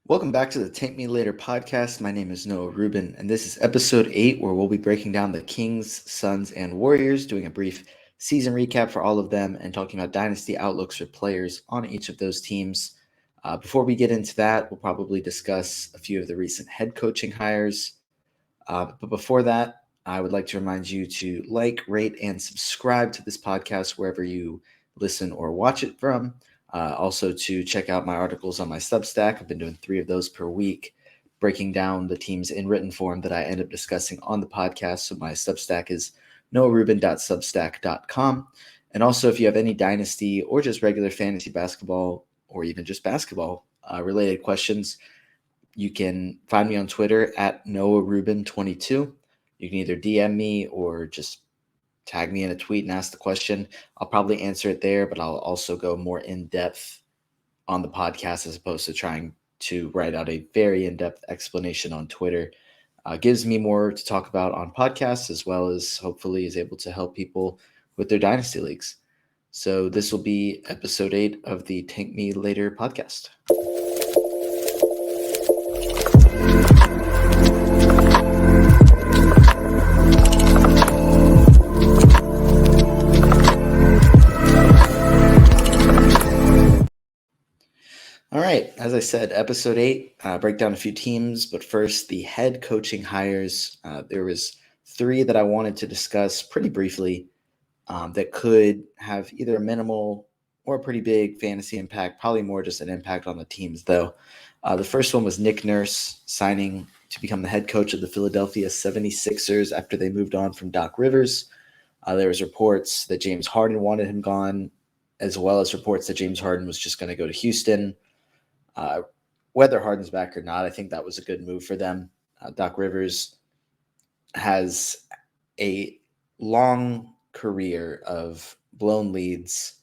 Welcome back to the Tank Me Later podcast. My name is Noah Rubin, and this is episode 8, where we'll be breaking down the Kings, Suns, and Warriors, doing a brief season recap for all of them, and talking about dynasty outlooks for players on each of those teams. Before we get into that, we'll probably discuss a few of the recent head coaching hires. But before that, I would like to remind you to like, rate, and subscribe to this podcast wherever you listen or watch it from. Also, to check out my articles on my Substack. I've been doing 3 of those per week, breaking down the teams in written form that I end up discussing on the podcast. So my Substack is noahrubin.substack.com. And also, if you have any dynasty or just regular fantasy basketball or even just basketball related questions, you can find me on Twitter at NoahRubin22. You can either DM me or just tag me in a tweet and ask the question. I'll probably answer it there, but I'll also go more in depth on the podcast as opposed to trying to write out a very in-depth explanation on Twitter. Gives me more to talk about on podcasts, as well as hopefully is able to help people with their dynasty leagues. So this will be episode 8 of the Tank Me Later podcast. All right, as I said, episode 8, break down a few teams, but first, the head coaching hires. There was 3 that I wanted to discuss pretty briefly that could have either a minimal or a pretty big fantasy impact, probably more just an impact on the teams, though. The first one was Nick Nurse signing to become the head coach of the Philadelphia 76ers after they moved on from Doc Rivers. There was reports that James Harden wanted him gone, as well as reports that James Harden was just going to go to Houston. Whether Harden's back or not, I think that was a good move for them. Doc Rivers has a long career of blown leads,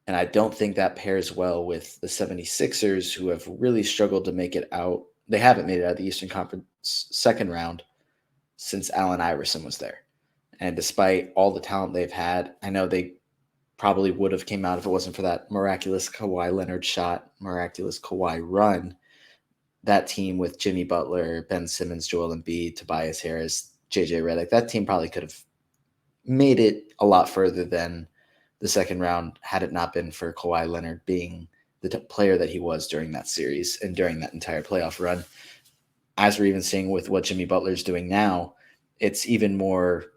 and I don't think that pairs well with the 76ers, who have really struggled to make it out. They haven't made it out of the Eastern Conference second round since Allen Iverson was there. And despite all the talent they've had, I know they probably would have came out if it wasn't for that miraculous Kawhi Leonard shot, miraculous Kawhi run. That team with Jimmy Butler, Ben Simmons, Joel Embiid, Tobias Harris, JJ Redick, that team probably could have made it a lot further than the second round had it not been for Kawhi Leonard being the player that he was during that series and during that entire playoff run. As we're even seeing with what Jimmy Butler's doing now, it's even more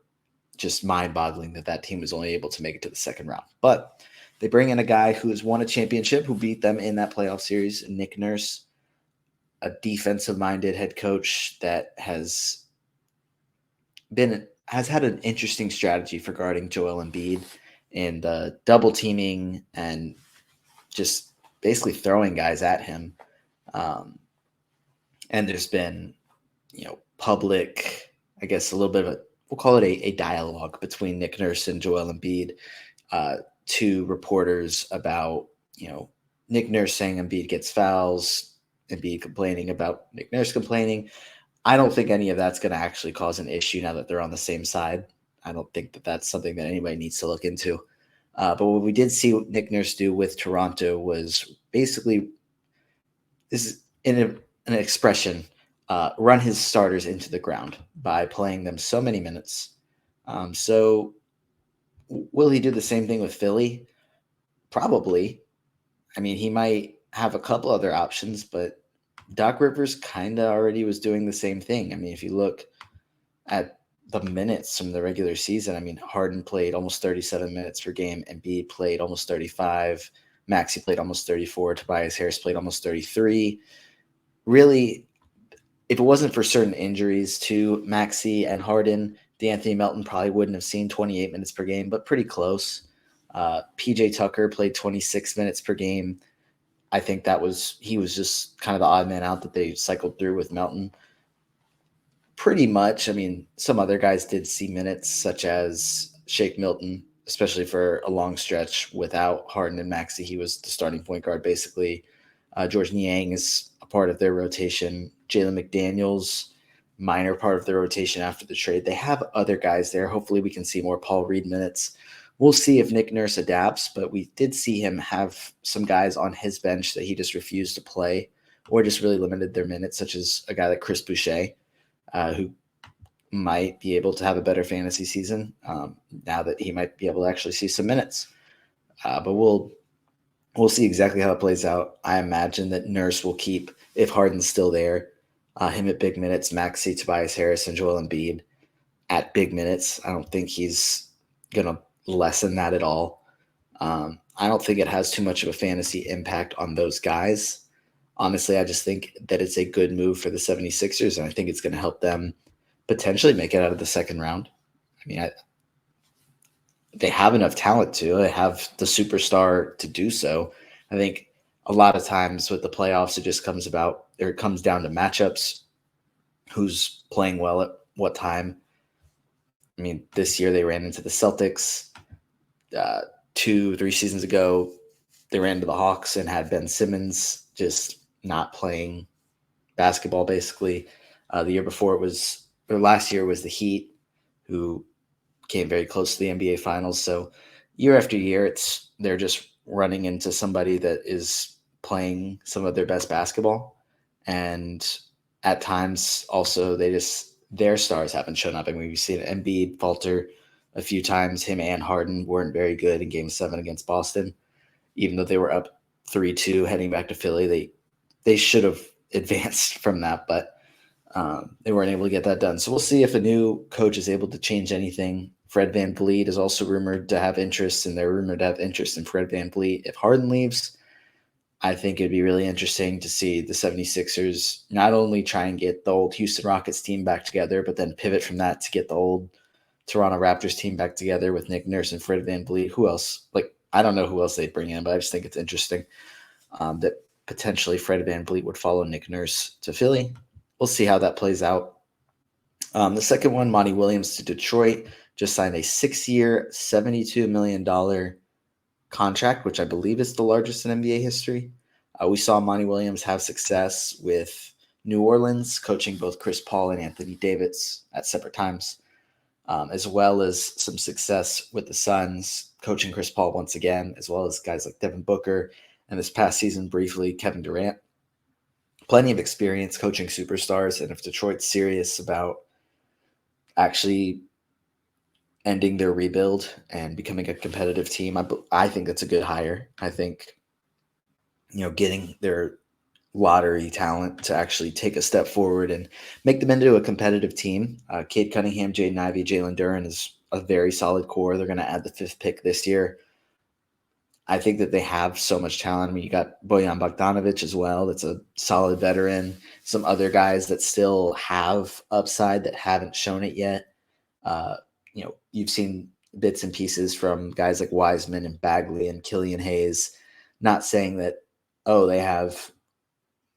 just mind-boggling that team was only able to make it to the second round. But they bring in a guy who has won a championship, who beat them in that playoff series, Nick Nurse, a defensive-minded head coach that has had an interesting strategy for guarding Joel Embiid and double teaming and just basically throwing guys at him. And there's been, public, I guess, a little bit of we'll call it a dialogue between Nick Nurse and Joel Embiid to reporters about, Nick Nurse saying Embiid gets fouls, Embiid complaining about Nick Nurse complaining. I don't think any of that's going to actually cause an issue now that they're on the same side. I don't think that that's something that anybody needs to look into. But what we did see Nick Nurse do with Toronto was basically, this is an expression, run his starters into the ground by playing them so many minutes. So will he do the same thing with Philly? Probably. I mean, he might have a couple other options, but Doc Rivers kind of already was doing the same thing. I mean, if you look at the minutes from the regular season, I mean, Harden played almost 37 minutes per game, Embiid played almost 35, Maxey played almost 34, Tobias Harris played almost 33. Really, if it wasn't for certain injuries to Maxey and Harden, D'Anthony Melton probably wouldn't have seen 28 minutes per game, but pretty close. PJ Tucker played 26 minutes per game. I think he was just kind of the odd man out that they cycled through with Melton. Pretty much. I mean, some other guys did see minutes, such as Shake Milton, especially for a long stretch without Harden and Maxey. He was the starting point guard, basically. George Niang is a part of their rotation. Jalen McDaniels, minor part of their rotation after the trade. They have other guys there. Hopefully we can see more Paul Reed minutes. We'll see if Nick Nurse adapts, but we did see him have some guys on his bench that he just refused to play, or just really limited their minutes, such as a guy like Chris Boucher, who might be able to have a better fantasy season now that he might be able to actually see some minutes. But we'll see exactly how it plays out. I imagine that Nurse will keep, if Harden's still there, him at big minutes, Maxey, Tobias Harris, and Joel Embiid at big minutes. I don't think he's going to lessen that at all. I don't think it has too much of a fantasy impact on those guys. Honestly, I just think that it's a good move for the 76ers, and I think it's going to help them potentially make it out of the second round. I mean, they have enough talent to. They have the superstar to do so. I think a lot of times with the playoffs, it just comes down to matchups, who's playing well at what time. I mean, this year they ran into the Celtics. 2-3 seasons ago, they ran into the Hawks and had Ben Simmons just not playing basketball, basically. Last year was the Heat, who came very close to the NBA Finals. So year after year, they're just running into somebody that is playing some of their best basketball. And at times, also, their stars haven't shown up. I mean, we've seen Embiid falter a few times. Him and Harden weren't very good in Game 7 against Boston. Even though they were up 3-2 heading back to Philly, they should have advanced from that, but they weren't able to get that done. So we'll see if a new coach is able to change anything. Fred VanVleet is also rumored to have interest, and they're rumored to have interest in Fred VanVleet. If Harden leaves, I think it'd be really interesting to see the 76ers not only try and get the old Houston Rockets team back together, but then pivot from that to get the old Toronto Raptors team back together with Nick Nurse and Fred VanVleet. Who else? I don't know who else they'd bring in, but I just think it's interesting that potentially Fred VanVleet would follow Nick Nurse to Philly. We'll see how that plays out. The second one, Monty Williams to Detroit, just signed a 6-year, $72 million contract, which I believe is the largest in NBA history. We saw Monty Williams have success with New Orleans, coaching both Chris Paul and Anthony Davis at separate times, as well as some success with the Suns, coaching Chris Paul once again, as well as guys like Devin Booker, and this past season, briefly, Kevin Durant. Plenty of experience coaching superstars, and if Detroit's serious about actually ending their rebuild and becoming a competitive team, I think that's a good hire. I think, getting their lottery talent to actually take a step forward and make them into a competitive team. Cade Cunningham, Jaden Ivey, Jalen Duren is a very solid core. They're going to add the 5th pick this year. I think that they have so much talent. I mean, you got Bojan Bogdanovic as well. That's a solid veteran. Some other guys that still have upside that haven't shown it yet. You've seen bits and pieces from guys like Wiseman and Bagley and Killian Hayes. Not saying that, they have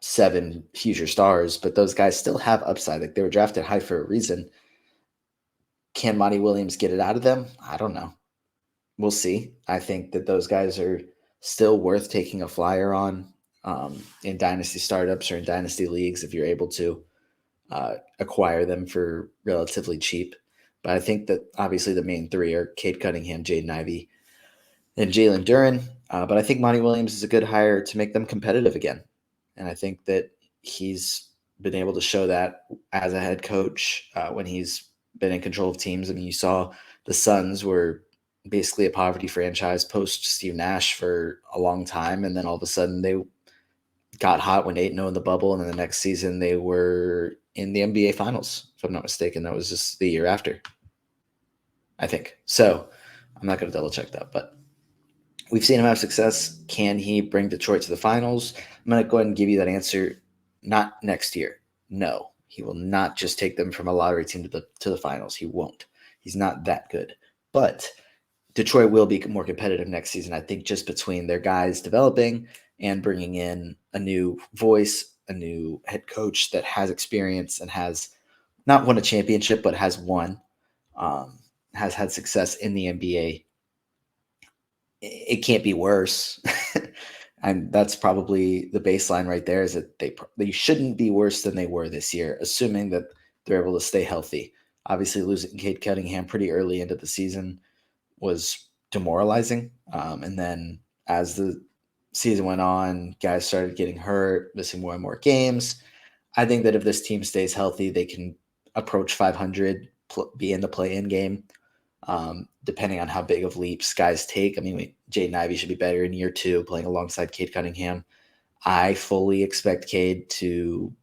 7 future stars, but those guys still have upside. Like, they were drafted high for a reason. Can Monty Williams get it out of them? I don't know. We'll see. I think that those guys are still worth taking a flyer on in dynasty startups or in dynasty leagues if you're able to acquire them for relatively cheap. But I think that obviously the main 3 are Cade Cunningham, Jaden Ivey, and Jalen Duren. But I think Monty Williams is a good hire to make them competitive again. And I think that he's been able to show that as a head coach when he's been in control of teams. I mean, you saw the Suns were basically a poverty franchise post Steve Nash for a long time. And then all of a sudden they got hot when 8-0 in the bubble. And then the next season they were in the NBA Finals, if I'm not mistaken. That was just the year after, I think. So I'm not going to double check that, but we've seen him have success. Can he bring Detroit to the finals? I'm going to go ahead and give you that answer. Not next year. No, he will not just take them from a lottery team to the finals. He won't. He's not that good. But Detroit will be more competitive next season, I think, just between their guys developing and bringing in a new voice, a new head coach that has experience and has not won a championship, but has won, has had success in the NBA. It can't be worse. And that's probably the baseline right there, is that they shouldn't be worse than they were this year, assuming that they're able to stay healthy. Obviously, losing Cade Cunningham pretty early into the season was demoralizing. And then as the season went on, guys started getting hurt, missing more and more games. I think that if this team stays healthy, they can approach 500, be in the play-in game, depending on how big of leaps guys take. I mean, Jaden Ivey should be better in year 2, playing alongside Cade Cunningham. I fully expect Cade to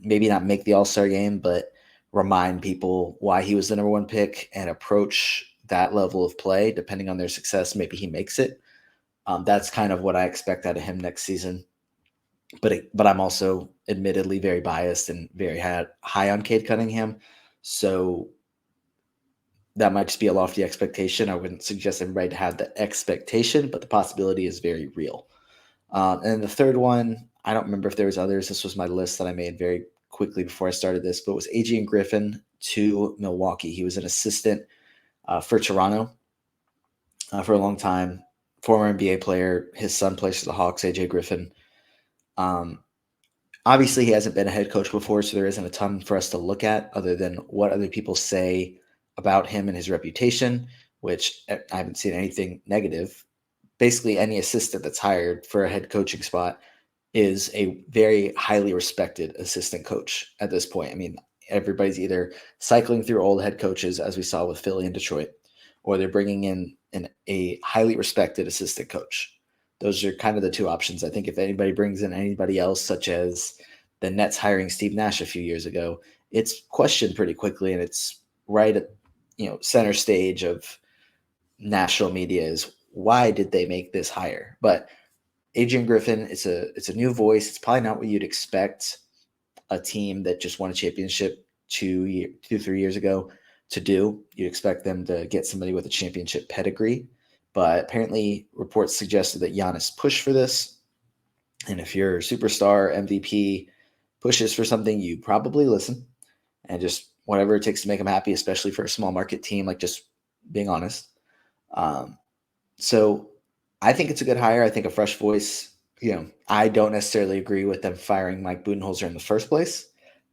maybe not make the All-Star game, but remind people why he was the number 1 pick and approach that level of play. Depending on their success, maybe he makes it. That's kind of what I expect out of him next season. But I'm also admittedly very biased and very high on Cade Cunningham. So that might just be a lofty expectation. I wouldn't suggest everybody to have the expectation, but the possibility is very real. And the third one, I don't remember if there was others. This was my list that I made very quickly before I started this, but it was Adrian Griffin to Milwaukee. He was an assistant for Toronto for a long time, former NBA player. His son plays for the Hawks, AJ Griffin. Obviously, he hasn't been a head coach before, so there isn't a ton for us to look at other than what other people say about him and his reputation, which I haven't seen anything negative. Basically, any assistant that's hired for a head coaching spot is a very highly respected assistant coach at this point. I mean, everybody's either cycling through old head coaches, as we saw with Philly and Detroit, or they're bringing in a highly respected assistant coach. Those are kind of the two options. I think if anybody brings in anybody else, such as the Nets hiring Steve Nash a few years ago, it's questioned pretty quickly, and it's right at center stage of national media is why did they make this hire? But Adrian Griffin, it's a new voice. It's probably not what you'd expect a team that just won a championship 3 years ago to do. You'd expect them to get somebody with a championship pedigree. But apparently reports suggested that Giannis pushed for this. And if your superstar MVP pushes for something, you probably listen and just whatever it takes to make them happy, especially for a small market team, like just being honest. So I think it's a good hire. I think a fresh voice, I don't necessarily agree with them firing Mike Budenholzer in the first place.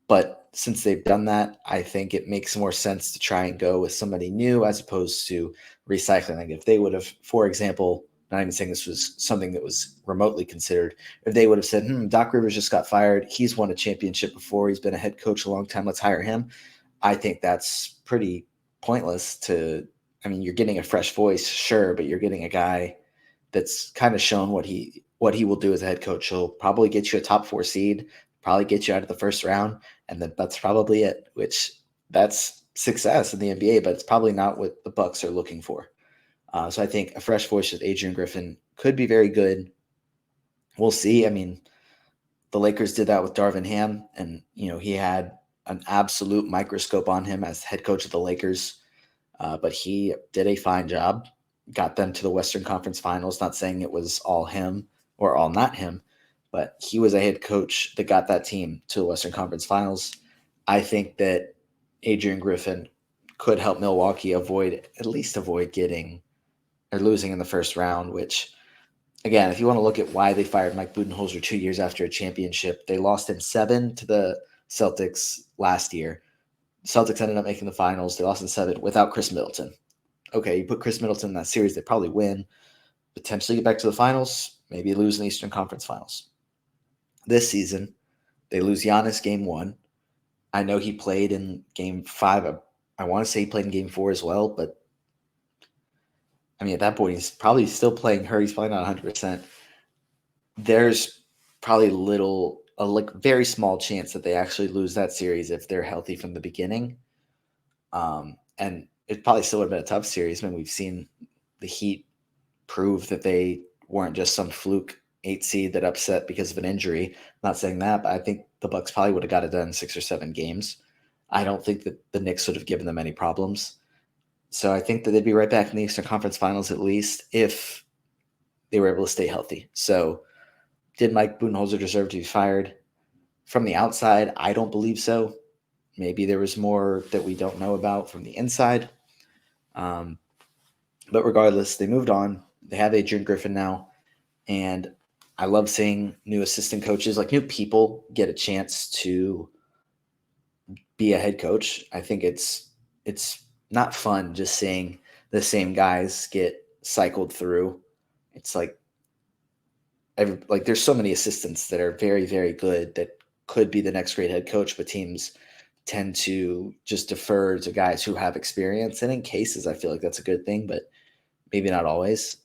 But since they've done that, I think it makes more sense to try and go with somebody new as opposed to recycling. Like if they would have, for example, not even saying this was something that was remotely considered, if they would have said, Doc Rivers just got fired. He's won a championship before. He's been a head coach a long time. Let's hire him. I think that's pretty pointless you're getting a fresh voice, sure, but you're getting a guy that's kind of shown what he will do as a head coach. He'll probably get you a top 4 seed, probably get you out of the first round, and then that's probably it, which that's success in the NBA, but it's probably not what the Bucks are looking for. So I think a fresh voice with Adrian Griffin could be very good. We'll see. I mean, the Lakers did that with Darvin Ham, and he had an absolute microscope on him as head coach of the Lakers, but he did a fine job, got them to the Western Conference Finals. Not saying it was all him or all not him, but he was a head coach that got that team to the Western Conference Finals. I think that Adrian Griffin could help Milwaukee avoid getting or losing in the first round, which, again, if you want to look at why they fired Mike Budenholzer 2 years after a championship, they lost in 7 to the Celtics last year. Celtics ended up making the finals. They lost in 7 without Chris Middleton. Okay, you put Chris Middleton in that series, they probably win, potentially get back to the finals, maybe lose in the Eastern Conference Finals. This season, they lose Giannis game 1. I know he played in game 5. I want to say he played in game 4 as well, but at that point, he's probably still playing hurt. He's probably not 100%. There's probably a very small chance that they actually lose that series if they're healthy from the beginning. And it probably still would have been a tough series. We've seen the Heat prove that they weren't just some fluke 8 seed that upset because of an injury. I'm not saying that, but I think the Bucks probably would have got it done in 6 or 7 games. I don't think that the Knicks would have given them any problems. So I think that they'd be right back in the Eastern Conference Finals at least if they were able to stay healthy. So did Mike Budenholzer deserve to be fired? From the outside, I don't believe so. Maybe there was more that we don't know about from the inside. But regardless, they moved on. They have Adrian Griffin now. And I love seeing new assistant coaches, like new people, get a chance to be a head coach. I think it's not fun just seeing the same guys get cycled through. It's like there's so many assistants that are very, very good that could be the next great head coach, but teams tend to just defer to guys who have experience. And in cases, I feel like that's a good thing, but maybe not always.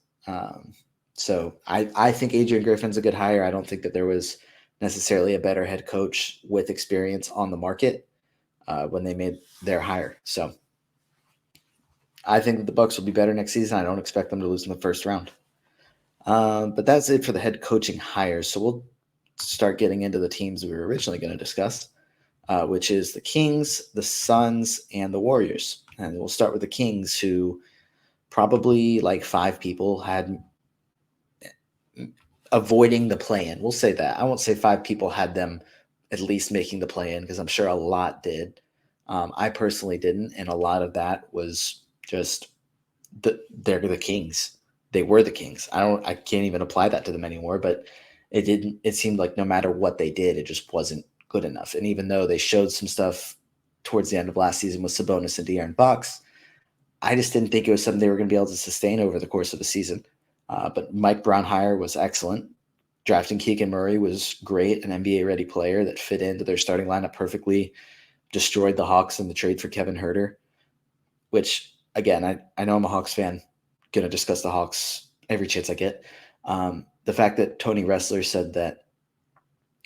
So I think Adrian Griffin's a good hire. I don't think that there was necessarily a better head coach with experience on the market when they made their hire. So I think that the Bucks will be better next season. I don't expect them to lose in the first round. But that's it for the head coaching hires. So we'll start getting into the teams we were originally going to discuss, which is the Kings, the Suns, and the Warriors. And we'll start with the Kings, who probably like 5 people had avoiding the play-in. We'll say that. I won't say 5 people had them at least making the play-in, because I'm sure a lot did. I personally didn't, and a lot of that was just they're the Kings. They were the Kings. I can't even apply that to them anymore, but it seemed like no matter what they did, it just wasn't good enough. And even though they showed some stuff towards the end of last season with Sabonis and De'Aaron Fox, I just didn't think it was something they were going to be able to sustain over the course of the season. But Mike Brown hire was excellent. Drafting Keegan Murray was great, an NBA-ready player that fit into their starting lineup perfectly, destroyed the Hawks in the trade for Kevin Huerter, which, again, I know I'm a Hawks fan, going to discuss the Hawks every chance I get. The fact that Tony Ressler said that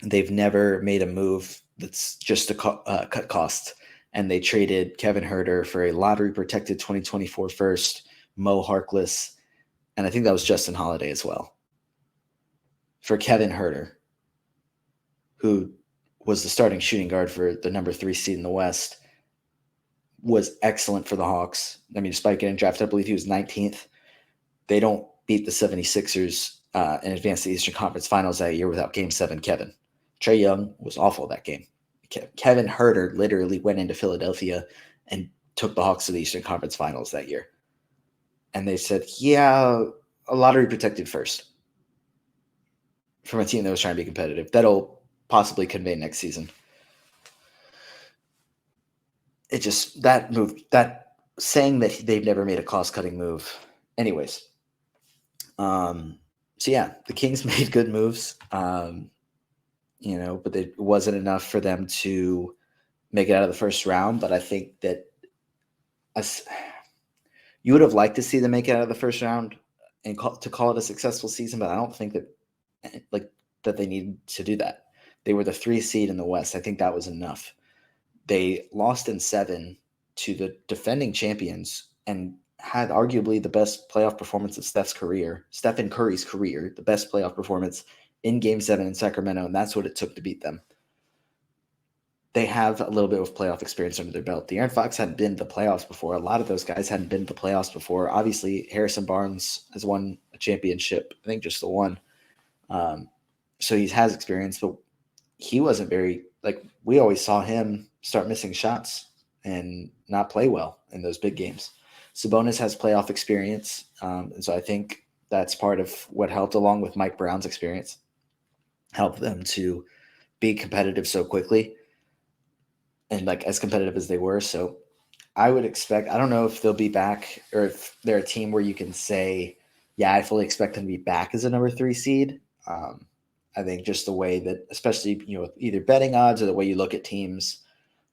they've never made a move that's just to cut costs, and they traded Kevin Huerter for a lottery-protected 2024 first, Mo Harkless, and I think that was Justin Holiday as well, for Kevin Huerter, who was the starting shooting guard for the number 3 seed in the West, was excellent for the Hawks. I mean, despite getting drafted, I believe he was 19th. They don't beat the 76ers and advance to the Eastern Conference Finals that year without Game 7 Kevin. Trae Young was awful that game. Kevin Huerter literally went into Philadelphia and took the Hawks to the Eastern Conference Finals that year. And they said, yeah, a lottery protected first from a team that was trying to be competitive. That'll possibly convey next season. It just, that move, that saying that they've never made a cost-cutting move. Anyways. So yeah, the Kings made good moves, but it wasn't enough for them to make it out of the first round. But I think that you would have liked to see them make it out of the first round and to call it a successful season, but I don't think that they needed to do that. They were the 3 seed in the West. I think that was enough. They lost in 7 to the defending champions and had arguably the best playoff performance of Stephen Curry's career, the best playoff performance in Game 7 in Sacramento, and that's what it took to beat them. They have a little bit of playoff experience under their belt. De'Aaron Fox hadn't been to the playoffs before. A lot of those guys hadn't been to the playoffs before. Obviously, Harrison Barnes has won a championship, I think just the one. So he has experience, but he wasn't we always saw him start missing shots and not play well in those big games. Sabonis has playoff experience, and so I think that's part of what helped, along with Mike Brown's experience, helped them to be competitive so quickly and as competitive as they were. So I would expect, I don't know if they'll be back or if they're a team where you can say, yeah, I fully expect them to be back as a number 3 seed. I think just the way that, especially, either betting odds or the way you look at teams,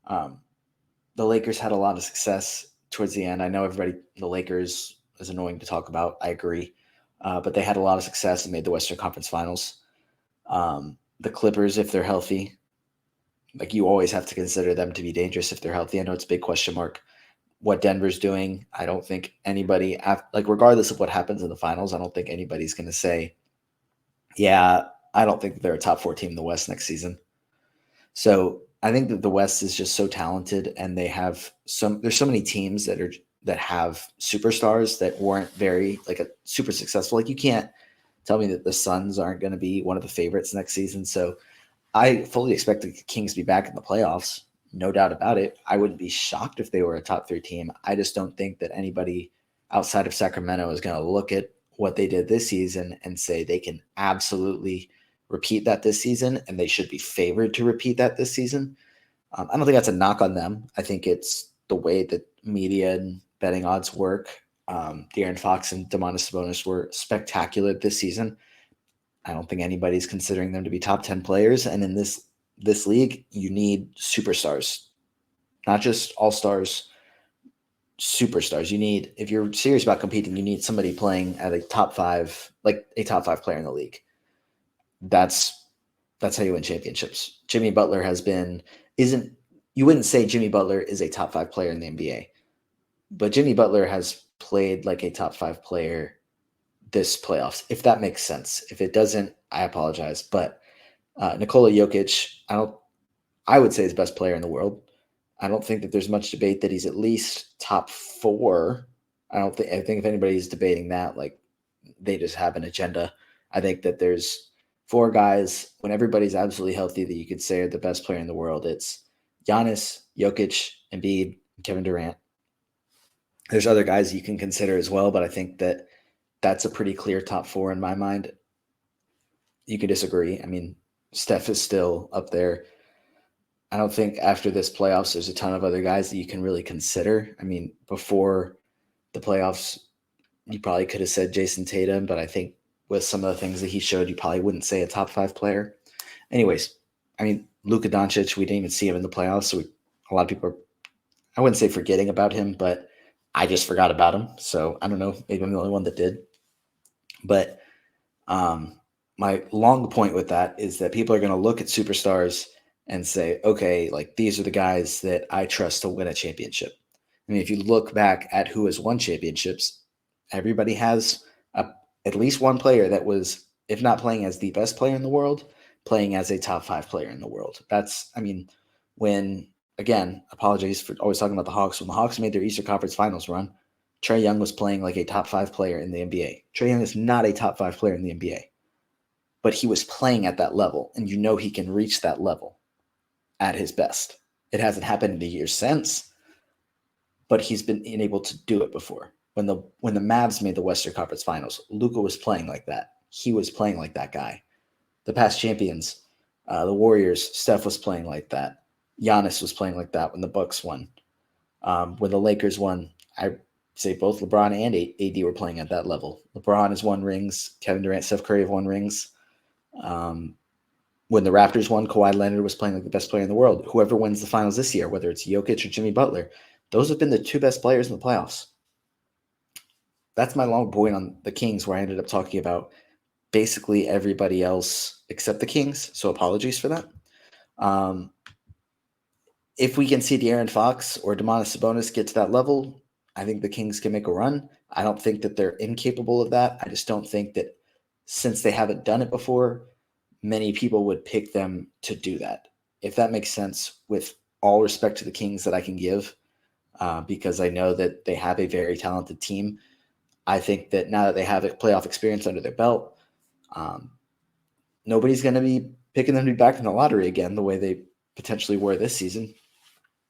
the Lakers had a lot of success towards the end. I know the Lakers is annoying to talk about. I agree. But they had a lot of success and made the Western Conference Finals. The Clippers, if they're healthy, you always have to consider them to be dangerous if they're healthy. I know it's a big question mark what Denver's doing. I don't think anybody, regardless of what happens in the finals, I don't think anybody's going to say, yeah, I don't think they're a top 4 team in the West next season. So I think that the West is just so talented, and there's so many teams that have superstars that weren't very super successful. You can't tell me that the Suns aren't going to be one of the favorites next season. So I fully expect the Kings to be back in the playoffs. No doubt about it. I wouldn't be shocked if they were a top 3 team. I just don't think that anybody outside of Sacramento is going to look at what they did this season and say they can absolutely repeat that this season, and they should be favored to repeat that this season. I don't think that's a knock on them. I think it's the way that media and betting odds work. De'Aaron Fox and Domantas Sabonis were spectacular this season. I don't think anybody's considering them to be top 10 players. And in this league, you need superstars, not just all-stars, superstars. You need, if you're serious about competing, you need somebody playing at a top 5, like a top 5 player in the league. That's how you win championships. Jimmy Butler you wouldn't say Jimmy Butler is a top 5 player in the NBA, but Jimmy Butler has played like a top 5 player this playoffs, if that makes sense. If it doesn't, I apologize. But Nikola Jokic, I would say is the best player in the world. I don't think that there's much debate that he's at least top 4. I think if anybody's debating that, like, they just have an agenda. I think that there's 4 guys, when everybody's absolutely healthy, that you could say are the best player in the world. It's Giannis, Jokic, Embiid, and Kevin Durant. There's other guys you can consider as well, but I think that that's a pretty clear top 4 in my mind. You could disagree. I mean, Steph is still up there. I don't think after this playoffs, there's a ton of other guys that you can really consider. I mean, before the playoffs, you probably could have said Jason Tatum, but I think with some of the things that he showed, you probably wouldn't say a top 5 player. Anyways, I mean, Luka Doncic, we didn't even see him in the playoffs, so a lot of people I wouldn't say forgetting about him, but I just forgot about him. So I don't know, maybe I'm the only one that did. But my long point with that is that people are going to look at superstars and say, okay, like, these are the guys that I trust to win a championship. I mean, if you look back at who has won championships, everybody has at least one player that was, if not playing as the best player in the world, playing as a top 5 player in the world. Again, apologies for always talking about the Hawks. When the Hawks made their Eastern Conference Finals run, Trae Young was playing like a top 5 player in the NBA. Trae Young is not a top 5 player in the NBA, but he was playing at that level, and you know he can reach that level at his best. It hasn't happened in the years since, but he's been able to do it before. When the Mavs made the Western Conference Finals, Luka was playing like that. He was playing like that guy. The past champions, the Warriors, Steph was playing like that. Giannis was playing like that when the Bucks won. When the Lakers won, I say both LeBron and AD were playing at that level. LeBron has won rings. Kevin Durant, Steph Curry have won rings. When the Raptors won, Kawhi Leonard was playing like the best player in the world. Whoever wins the finals this year, whether it's Jokic or Jimmy Butler, those have been the 2 best players in the playoffs. That's my long point on the Kings, where I ended up talking about basically everybody else except the Kings. So apologies for that. If we can see De'Aaron Fox or Domantas Sabonis get to that level, I think the Kings can make a run. I don't think that they're incapable of that. I just don't think that, since they haven't done it before, many people would pick them to do that. If that makes sense, with all respect to the Kings that I can give, because I know that they have a very talented team. I think that now that they have a playoff experience under their belt, nobody's going to be picking them to be back in the lottery again the way they potentially were this season,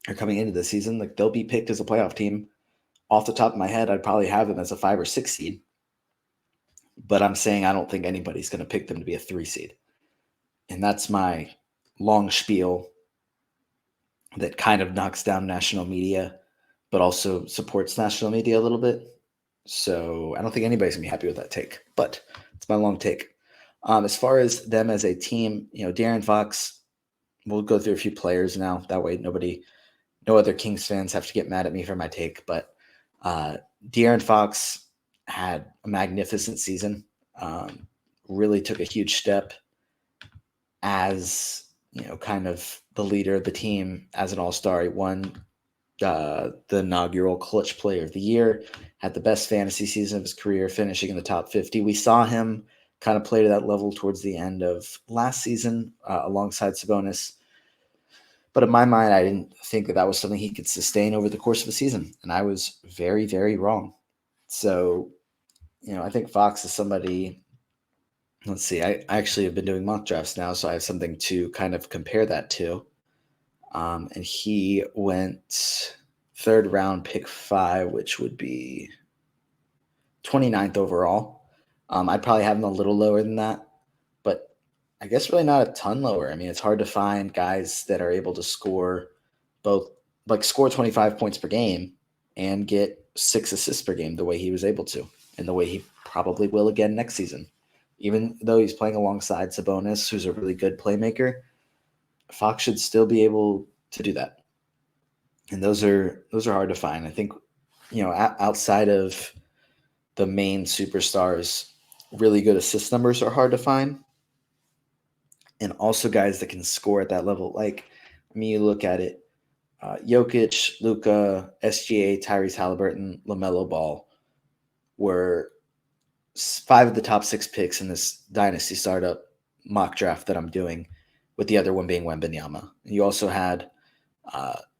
or coming into this season. Like, they'll be picked as a playoff team. Off the top of my head, I'd probably have them as a 5 or 6 seed. But I'm saying I don't think anybody's going to pick them to be a 3 seed. And that's my long spiel that kind of knocks down national media, but also supports national media a little bit. So I don't think anybody's going to be happy with that take, but it's my long take. As far as them as a team, De'Aaron Fox, we'll go through a few players now. That way no other Kings fans have to get mad at me for my take. But De'Aaron Fox had a magnificent season. Really took a huge step as, kind of the leader of the team as an all-star. He won the inaugural Clutch Player of the Year, had the best fantasy season of his career, finishing in the top 50. We saw him kind of play to that level towards the end of last season alongside Sabonis. But in my mind, I didn't think that was something he could sustain over the course of a season. And I was very, very wrong. So, I think Fox is somebody. Let's see. I actually have been doing mock drafts now, so I have something to kind of compare that to. And he went 3rd round, pick 5, which would be 29th overall. I'd probably have him a little lower than that, but I guess really not a ton lower. I mean, it's hard to find guys that are able to score 25 points per game and get 6 assists per game the way he was able to, and the way he probably will again next season. even though he's playing alongside Sabonis, who's a really good playmaker, Fox should still be able to do that. And those are hard to find. I think, outside of the main superstars, really good assist numbers are hard to find. And also guys that can score at that level. Like, you look at it, Jokic, Luka, SGA, Tyrese Halliburton, LaMelo Ball were 5 of the top 6 picks in this dynasty startup mock draft that I'm doing, with the other one being Wembanyama. You also had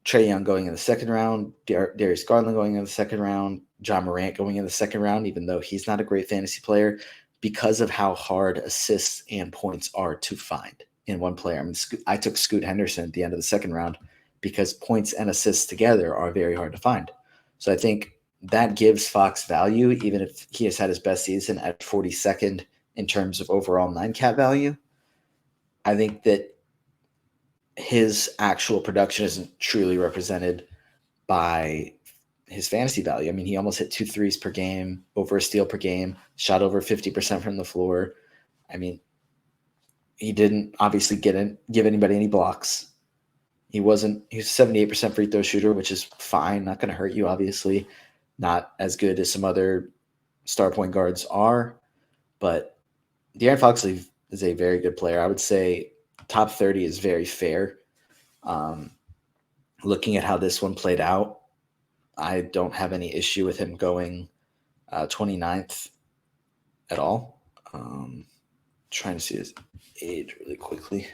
Trae Young going in the second round, Darius Garland going in the second round, John Morant going in the second round, even though he's not a great fantasy player, because of how hard assists and points are to find in one player. I mean, I took Scoot Henderson at the end of the second round because points and assists together are very hard to find. So I think that gives Fox value, even if he has had his best season at 42nd in terms of overall 9-cat value. I think that his actual production isn't truly represented by his fantasy value. I mean, he almost hit 2 threes per game, over a steal per game, shot over 50% from the floor. I mean, he didn't obviously give anybody any blocks. He was 78% free throw shooter, which is fine. Not going to hurt you, obviously. Not as good as some other star point guards are. But De'Aaron Fox is a very good player. I would say top 30 is very fair. Looking at how this one played out, I don't have any issue with him going 29th at all. Trying to see his age really quickly.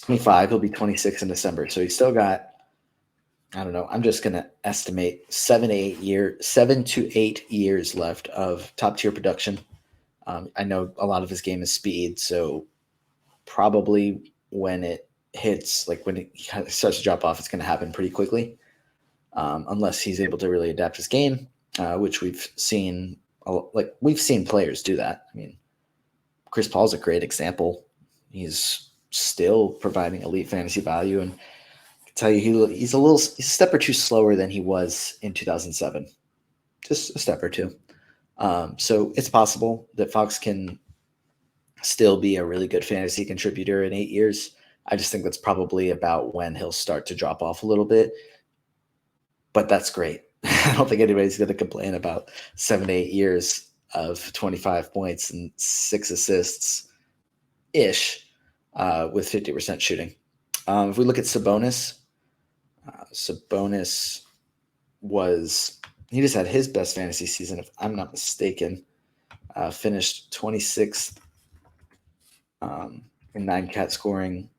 25, he'll be 26 in December. So he's still got, I don't know, I'm just going to estimate 7 to 8 years left of top tier production. I know a lot of his game is speed, so probably when it hits, like when it starts to drop off, it's going to happen pretty quickly, unless he's able to really adapt his game, which we've seen players do that. I mean, Chris Paul's a great example. He's still providing elite fantasy value, and I can tell you he's a step or two slower than he was in 2007, just a step or two. So it's possible that Fox can still be a really good fantasy contributor in 8 years. I just think that's probably about when he'll start to drop off a little bit. But that's great. I don't think anybody's going to complain about 7 to 8 years of 25 points and 6 assists-ish with 50% shooting. If we look at Sabonis, Sabonis he just had his best fantasy season, if I'm not mistaken. Finished 26th in 9-cat scoring.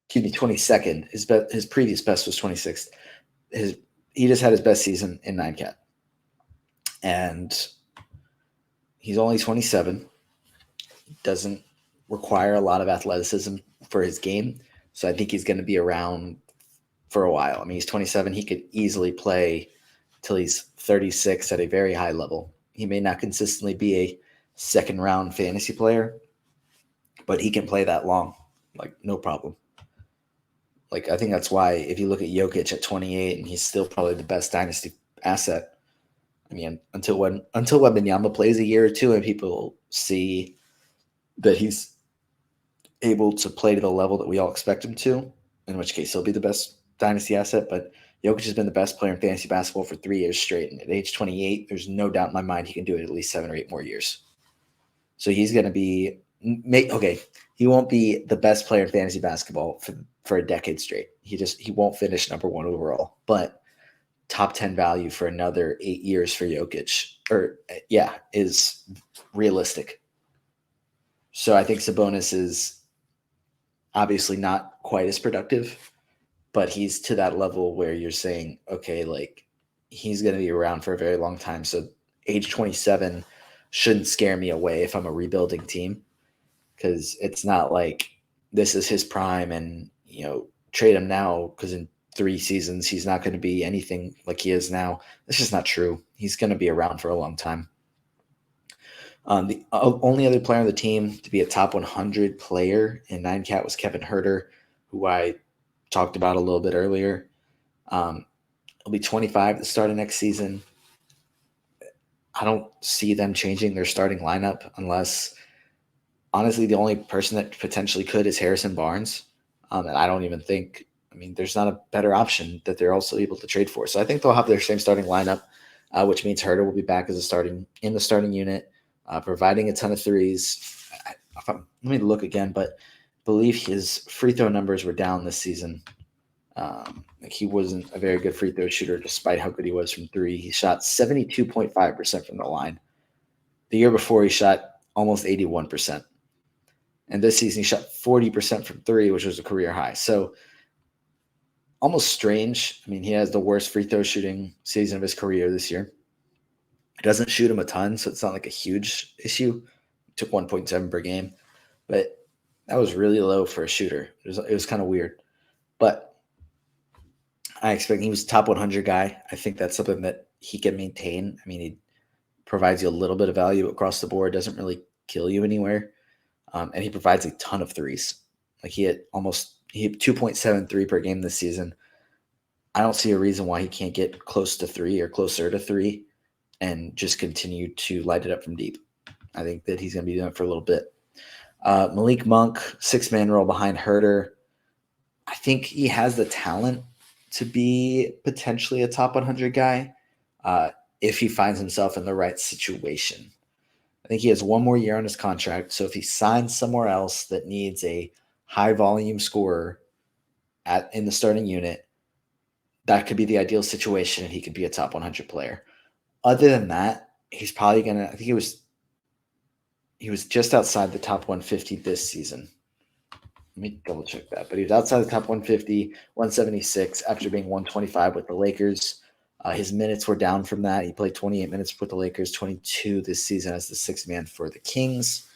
Excuse me, 22nd. His previous best was 26th. He just had his best season in 9-cat. And he's only 27. He doesn't require a lot of athleticism for his game. So I think he's going to be around for a while. I mean, he's 27. He could easily play till he's 36 at a very high level. He may not consistently be a second-round fantasy player, but he can play that long, like no problem. Like, I think that's why if you look at Jokic at 28 and he's still probably the best dynasty asset. I mean, until Wembanyama plays a year or two and people see that he's able to play to the level that we all expect him to, in which case he'll be the best dynasty asset. But Jokic has been the best player in fantasy basketball for 3 years straight. And at age 28, there's no doubt in my mind he can do it at least 7 or 8 more years. So he's going to be he won't be the best player in fantasy basketball for a decade straight. He won't finish number 1 overall, but top 10 value for another 8 years for Jokic, is realistic. So I think Sabonis is obviously not quite as productive, but he's to that level where you're saying, okay, like he's going to be around for a very long time. So age 27 shouldn't scare me away if I'm a rebuilding team, because it's not like this is his prime and, trade him now because in 3 seasons he's not going to be anything like he is now. That's just not true. He's going to be around for a long time. The only other player on the team to be a top 100 player in 9-cat was Kevin Huerter, who I talked about a little bit earlier. He'll be 25 at the start of next season. I don't see them changing their starting lineup unless, honestly, the only person that potentially could is Harrison Barnes. And I don't even think, I mean, there's not a better option that they're also able to trade for. So I think they'll have their same starting lineup, which means Herter will be back as in the starting unit, providing a ton of threes. Let me look again, but I believe his free throw numbers were down this season. Like he wasn't a very good free throw shooter despite how good he was from three. He shot 72.5% from the line. The year before, he shot almost 81%. And this season, he shot 40% from three, which was a career high. So almost strange. I mean, he has the worst free throw shooting season of his career this year. He doesn't shoot him a ton, so it's not like a huge issue. He took 1.7 per game, but that was really low for a shooter. It was kind of weird. But I expect he was a top 100 guy. I think that's something that he can maintain. I mean, he provides you a little bit of value across the board, doesn't really kill you anywhere. And he provides a ton of threes. Like he hit 2.73 per game this season. I don't see a reason why he can't get close to three or closer to three and just continue to light it up from deep. I think that he's going to be doing it for a little bit. Malik Monk, 6-man role behind Herter. I think he has the talent to be potentially a top 100 guy if he finds himself in the right situation. I think he has one more year on his contract. So if he signs somewhere else that needs a high volume scorer in the starting unit, that could be the ideal situation and he could be a top 100 player. Other than that, he's probably going to, I think he was just outside the top 150 this season. Let me double check that. But he was outside the top 150, 176 after being 125 with the Lakers. His minutes were down from that. He played 28 minutes with the Lakers, 22 this season as the 6th man for the Kings.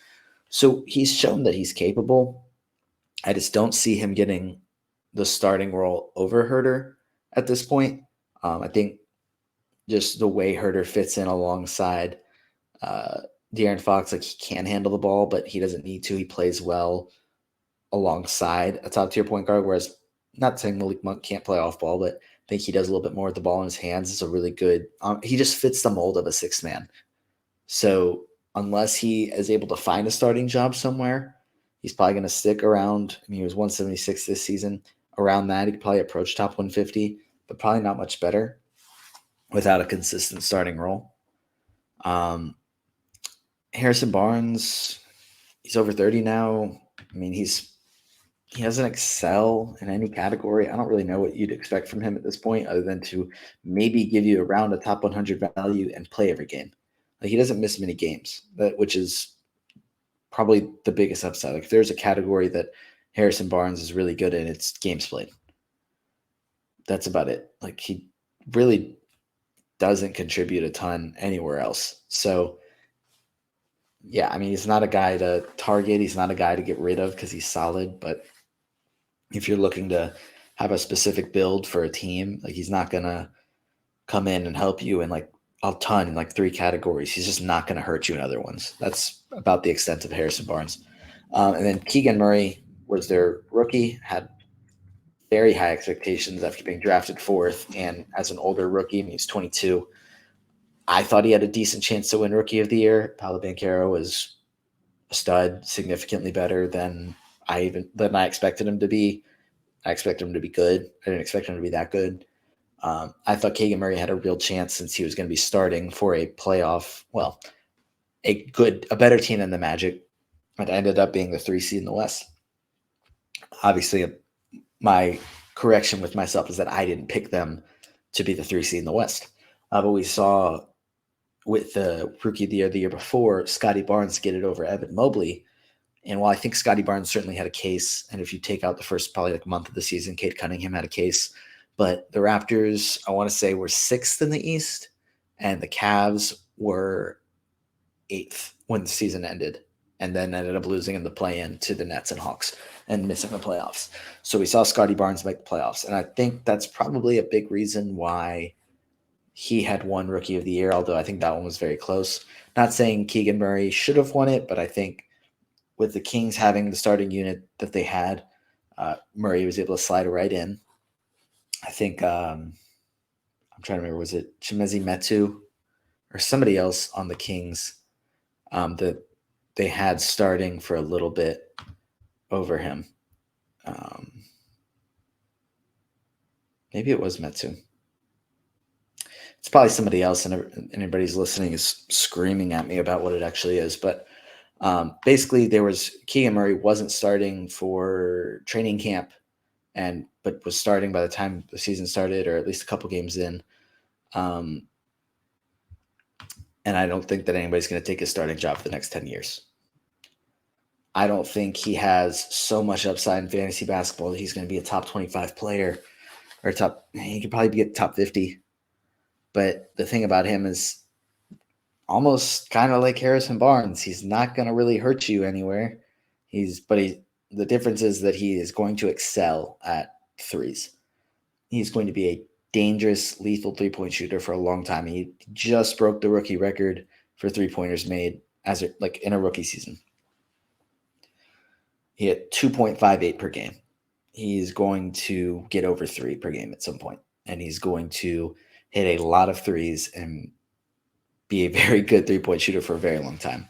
So he's shown that he's capable. I just don't see him getting the starting role over Herter at this point. I think just the way Herter fits in alongside De'Aaron Fox, like he can handle the ball, but he doesn't need to. He plays well alongside a top-tier point guard, whereas not saying Malik Monk can't play off ball, but I think he does a little bit more with the ball in his hands. It's a really good he just fits the mold of a 6th-man. So unless he is able to find a starting job somewhere, he's probably going to stick around. I mean, he was 176 this season. Around that, he could probably approach top 150, but probably not much better without a consistent starting role. Harrison Barnes, he's over 30 now. I mean, he doesn't excel in any category. I don't really know what you'd expect from him at this point other than to maybe give you around a top 100 value and play every game. Like he doesn't miss many games, which is probably the biggest upside. Like if there's a category that Harrison Barnes is really good in, it's games played. That's about it. Like he really doesn't contribute a ton anywhere else. So yeah, I mean, he's not a guy to target. He's not a guy to get rid of because he's solid. But if you're looking to have a specific build for a team, like he's not going to come in and help you in like a ton in like 3 categories. He's just not going to hurt you in other ones. That's about the extent of Harrison Barnes. And then Keegan Murray was their rookie, had very high expectations after being drafted 4th. And as an older rookie, I mean, he's 22. I thought he had a decent chance to win Rookie of the Year. Paolo Banchero was a stud, significantly better than I expected him to be. I expected him to be good. I didn't expect him to be that good. I thought Keegan Murray had a real chance since he was going to be starting for a playoff, well, a better team than the Magic. It ended up being the 3 seed in the West. Obviously, my correction with myself is that I didn't pick them to be the 3 seed in the West. But we saw with the Rookie of the year before, Scotty Barnes get it over Evan Mobley. And while I think Scotty Barnes certainly had a case, and if you take out the first probably like month of the season, Cade Cunningham had a case. But the Raptors, I want to say, were 6th in the East, and the Cavs were 8th when the season ended, and then ended up losing in the play-in to the Nets and Hawks and missing the playoffs. So we saw Scotty Barnes make the playoffs, and I think that's probably a big reason why he had won Rookie of the Year, although I think that one was very close. Not saying Keegan Murray should have won it, but I think with the Kings having the starting unit that they had, Murray was able to slide right in. I think I'm trying to remember, was it Chimezie Metu or somebody else on the Kings that they had starting for a little bit over him. Maybe it was Metsu. It's probably somebody else, and anybody's listening is screaming at me about what it actually is. But basically, Keegan Murray wasn't starting for training camp, but was starting by the time the season started, or at least a couple games in. And I don't think that anybody's going to take his starting job for the next 10 years. I don't think he has so much upside in fantasy basketball that he's going to be a top 25 player, or he could probably be a top 50. But the thing about him is almost kind of like Harrison Barnes. He's not going to really hurt you anywhere. The difference is that he is going to excel at threes. He's going to be a dangerous, lethal three-point shooter for a long time. He just broke the rookie record for three-pointers made in a rookie season. He hit 2.58 per game. He's going to get over 3 per game at some point, and he's going to hit a lot of threes and be a very good three-point shooter for a very long time.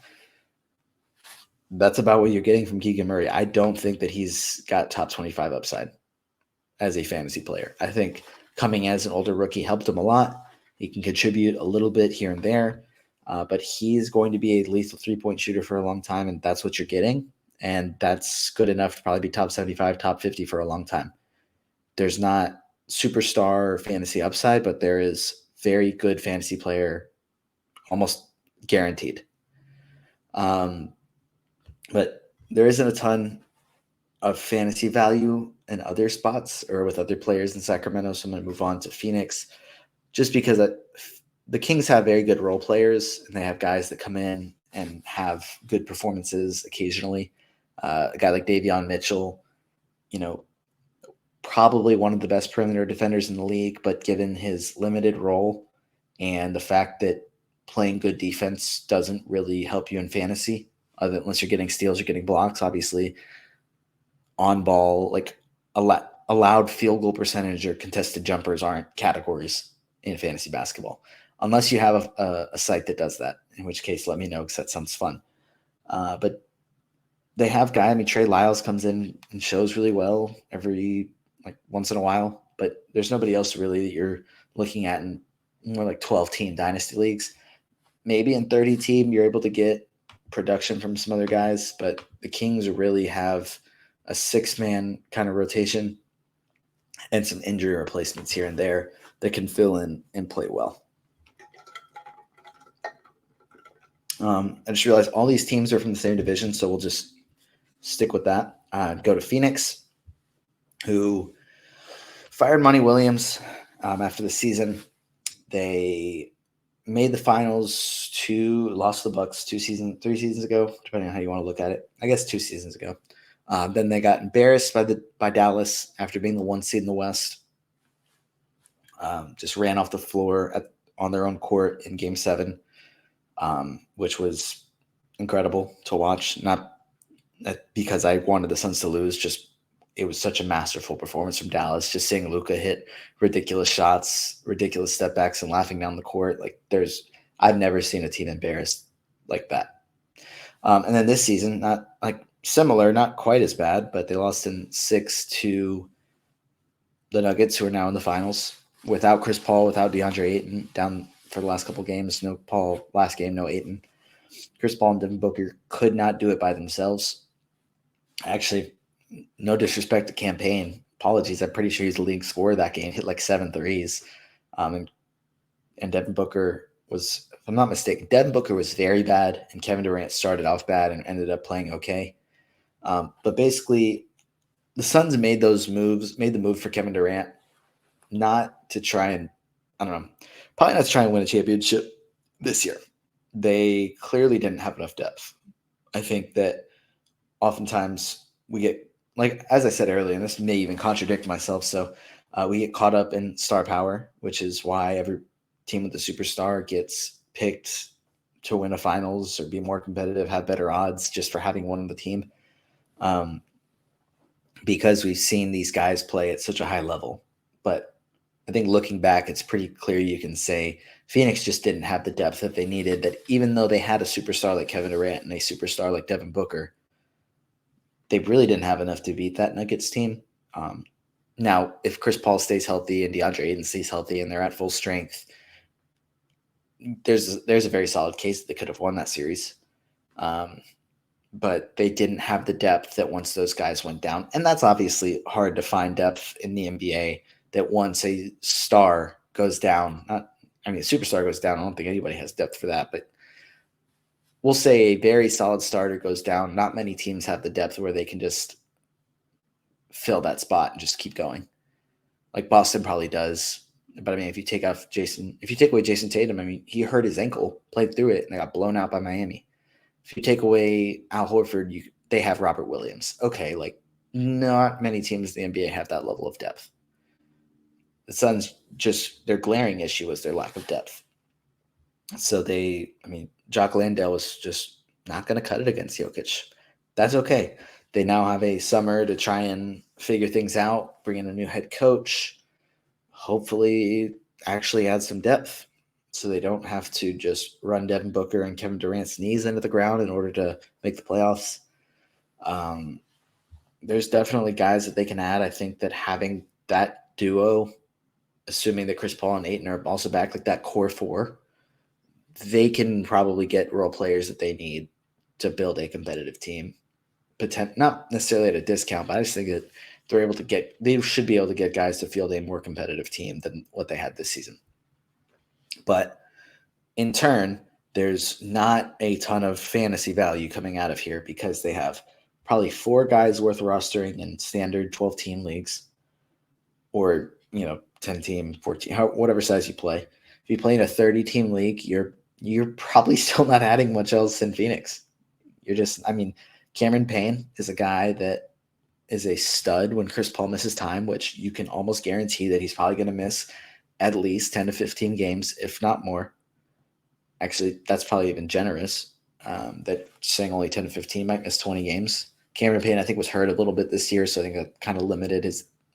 That's about what you're getting from Keegan Murray. I don't think that he's got top 25 upside as a fantasy player. I think coming as an older rookie helped him a lot. He can contribute a little bit here and there, but he's going to be a lethal three-point shooter for a long time, and that's what you're getting. And that's good enough to probably be top 75, top 50 for a long time. There's not superstar fantasy upside, but there is very good fantasy player, almost guaranteed. But there isn't a ton of fantasy value in other spots or with other players in Sacramento, so I'm going to move on to Phoenix, just because the Kings have very good role players, and they have guys that come in and have good performances occasionally. A guy like Davion Mitchell, probably one of the best perimeter defenders in the league, but given his limited role and the fact that playing good defense doesn't really help you in fantasy, unless you're getting steals or getting blocks, obviously, on ball, allowed field goal percentage or contested jumpers aren't categories in fantasy basketball, unless you have a site that does that, in which case let me know, because that sounds fun. But they have Trey Lyles comes in and shows really well every once in a while, but there's nobody else really that you're looking at in more like 12-team dynasty leagues. Maybe in 30-team you're able to get production from some other guys, but the Kings really have a 6-man kind of rotation and some injury replacements here and there that can fill in and play well. I just realized all these teams are from the same division, so we'll just stick with that. Go to Phoenix, who fired Monty Williams after the season. They made the finals lost to the Bucks 3 seasons ago, depending on how you want to look at it. I guess 2 seasons ago. Then they got embarrassed by Dallas after being the 1 seed in the West. Just ran off the floor on their own court in Game 7, which was incredible to watch. Not because I wanted the Suns to lose, just it was such a masterful performance from Dallas. Just seeing Luka hit ridiculous shots, ridiculous step backs, and laughing down the court. I've never seen a team embarrassed like that. And then this season, not similar, not quite as bad, but they lost in 6 to the Nuggets, who are now in the finals, without Chris Paul, without DeAndre Ayton, down for the last couple games. No Paul last game, no Ayton. Chris Paul and Devin Booker could not do it by themselves. Actually, no disrespect to Campaign. Apologies. I'm pretty sure he's the league scorer that game. Hit 7 threes. And Devin Booker was, if I'm not mistaken, Devin Booker was very bad, and Kevin Durant started off bad and ended up playing okay. But basically, the Suns made the move for Kevin Durant, not to try and, probably not to try and win a championship this year. They clearly didn't have enough depth. I think that oftentimes we get, as I said earlier, and this may even contradict myself, so we get caught up in star power, which is why every team with a superstar gets picked to win a finals or be more competitive, have better odds just for having one on the team. Because we've seen these guys play at such a high level. But I think looking back, it's pretty clear you can say Phoenix just didn't have the depth that they needed, that even though they had a superstar like Kevin Durant and a superstar like Devin Booker, they really didn't have enough to beat that Nuggets team. Now, if Chris Paul stays healthy and DeAndre Ayton stays healthy and they're at full strength, there's a very solid case that they could have won that series. But they didn't have the depth that once those guys went down. And that's obviously hard to find depth in the NBA, that once a star goes down, a superstar goes down. I don't think anybody has depth for that, but we'll say a very solid starter goes down. Not many teams have the depth where they can just fill that spot and just keep going. Like Boston probably does. But if you take away Jason Tatum, he hurt his ankle, played through it, and they got blown out by Miami. If you take away Al Horford, they have Robert Williams. Okay, not many teams in the NBA have that level of depth. The Suns, their glaring issue was their lack of depth. So Jock Landale was just not going to cut it against Jokic. That's okay. They now have a summer to try and figure things out, bring in a new head coach, hopefully actually add some depth so they don't have to just run Devin Booker and Kevin Durant's knees into the ground in order to make the playoffs. There's definitely guys that they can add. I think that having that duo, assuming that Chris Paul and Ayton are also back, like that core four, they can probably get role players that they need to build a competitive team. Not necessarily at a discount, but I just think that they should be able to get guys to field a more competitive team than what they had this season. But in turn, there's not a ton of fantasy value coming out of here because they have probably 4 guys worth rostering in standard 12-team leagues, or 10-team, 14, whatever size you play. If you play in a 30-team league, you're probably still not adding much else in Phoenix. Cameron Payne is a guy that is a stud when Chris Paul misses time, which you can almost guarantee that he's probably going to miss at least 10 to 15 games, if not more. Actually, that's probably even generous. That saying only 10 to 15 might miss 20 games. Cameron Payne, I think, was hurt a little bit this year, so I think that kind of limited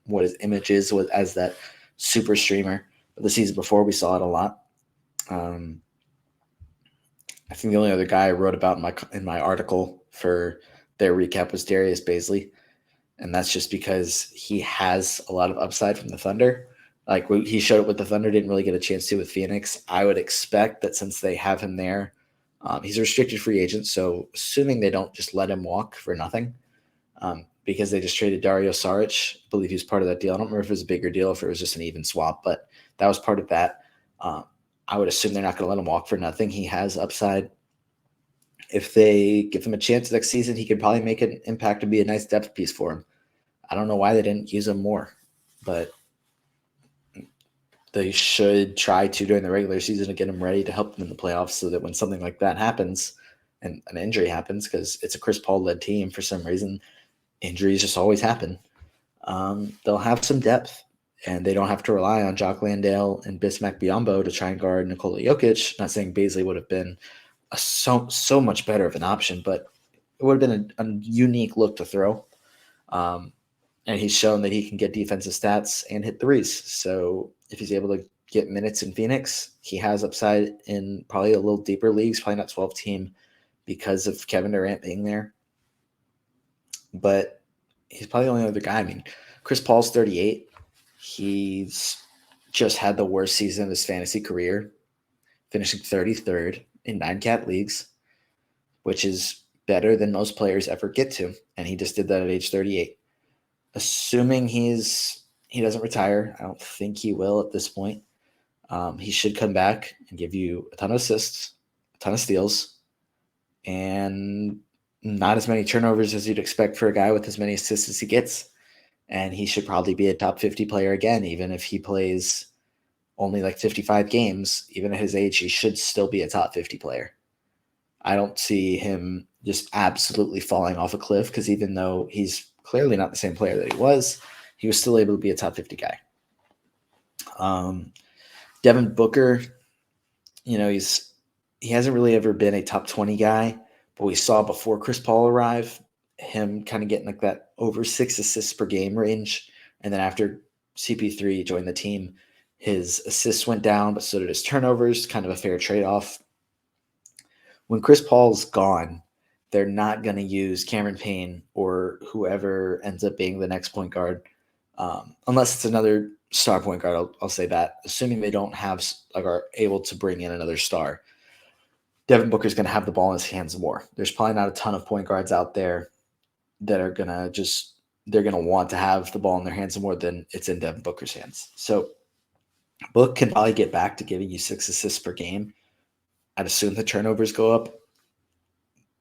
what his image is as that super streamer. But the season before, we saw it a lot. I think the only other guy I wrote about in my article for their recap was Darius Baisley, and that's just because he has a lot of upside from the Thunder. He showed it with the Thunder, didn't really get a chance to with Phoenix. I would expect that since they have him there, he's a restricted free agent, so assuming they don't just let him walk for nothing, because they just traded Dario Saric. I believe he was part of that deal. I don't remember if it was a bigger deal, if it was just an even swap, but that was part of that. I would assume they're not going to let him walk for nothing. He has upside. If they give him a chance next season, he could probably make an impact and be a nice depth piece for him. I don't know why they didn't use him more, but they should try to during the regular season to get him ready to help them in the playoffs, so that when something like that happens and an injury happens, because it's a Chris Paul-led team for some reason, injuries just always happen. They'll have some depth, and they don't have to rely on Jock Landale and Bismack Biyombo to try and guard Nikola Jokic. Not saying Baisley would have been so much better of an option, but it would have been a unique look to throw. And he's shown that he can get defensive stats and hit threes. So if he's able to get minutes in Phoenix, he has upside in probably a little deeper leagues, probably not 12-team because of Kevin Durant being there. But he's probably the only other guy. Chris Paul's 38. He's just had the worst season of his fantasy career, finishing 33rd in 9-cat leagues, which is better than most players ever get to. And he just did that at age 38. Assuming he doesn't retire, I don't think he will at this point. He should come back and give you a ton of assists, a ton of steals, and not as many turnovers as you'd expect for a guy with as many assists as he gets. And he should probably be a top 50 player again, even if he plays only 55 games. Even at his age, he should still be a top 50 player. I don't see him just absolutely falling off a cliff, because even though he's clearly not the same player that he was still able to be a top 50 guy. Devin Booker, he hasn't really ever been a top 20 guy, but we saw before Chris Paul arrived, him kind of getting that over 6 assists per game range. And then after CP3 joined the team, His assists went down, but so did his turnovers, kind of a fair trade-off. When Chris Paul's gone, they're not going to use Cameron Payne or whoever ends up being the next point guard, unless it's another star point guard. I'll say that, assuming they don't have are able to bring in another star. Devin Booker's going to have the ball in his hands more. There's probably not a ton of point guards out there that are going to they're going to want to have the ball in their hands more than it's in Devin Booker's hands. So Book can probably get back to giving you 6 assists per game. I'd assume the turnovers go up.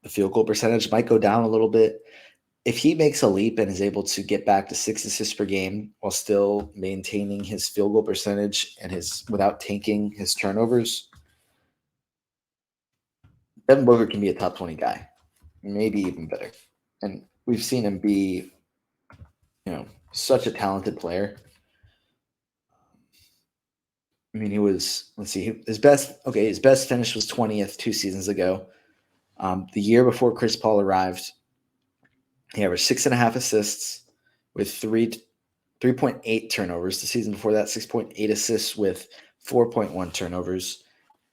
The field goal percentage might go down a little bit. If he makes a leap and is able to get back to 6 assists per game while still maintaining his field goal percentage and without tanking his turnovers, Devin Booker can be a top 20 guy, maybe even better. And we've seen him be, such a talented player. I mean, he was, let's see, his best finish was 20th 2 seasons ago. The year before Chris Paul arrived, he averaged 6.5 assists with 3.8 turnovers. The season before that, 6.8 assists with 4.1 turnovers.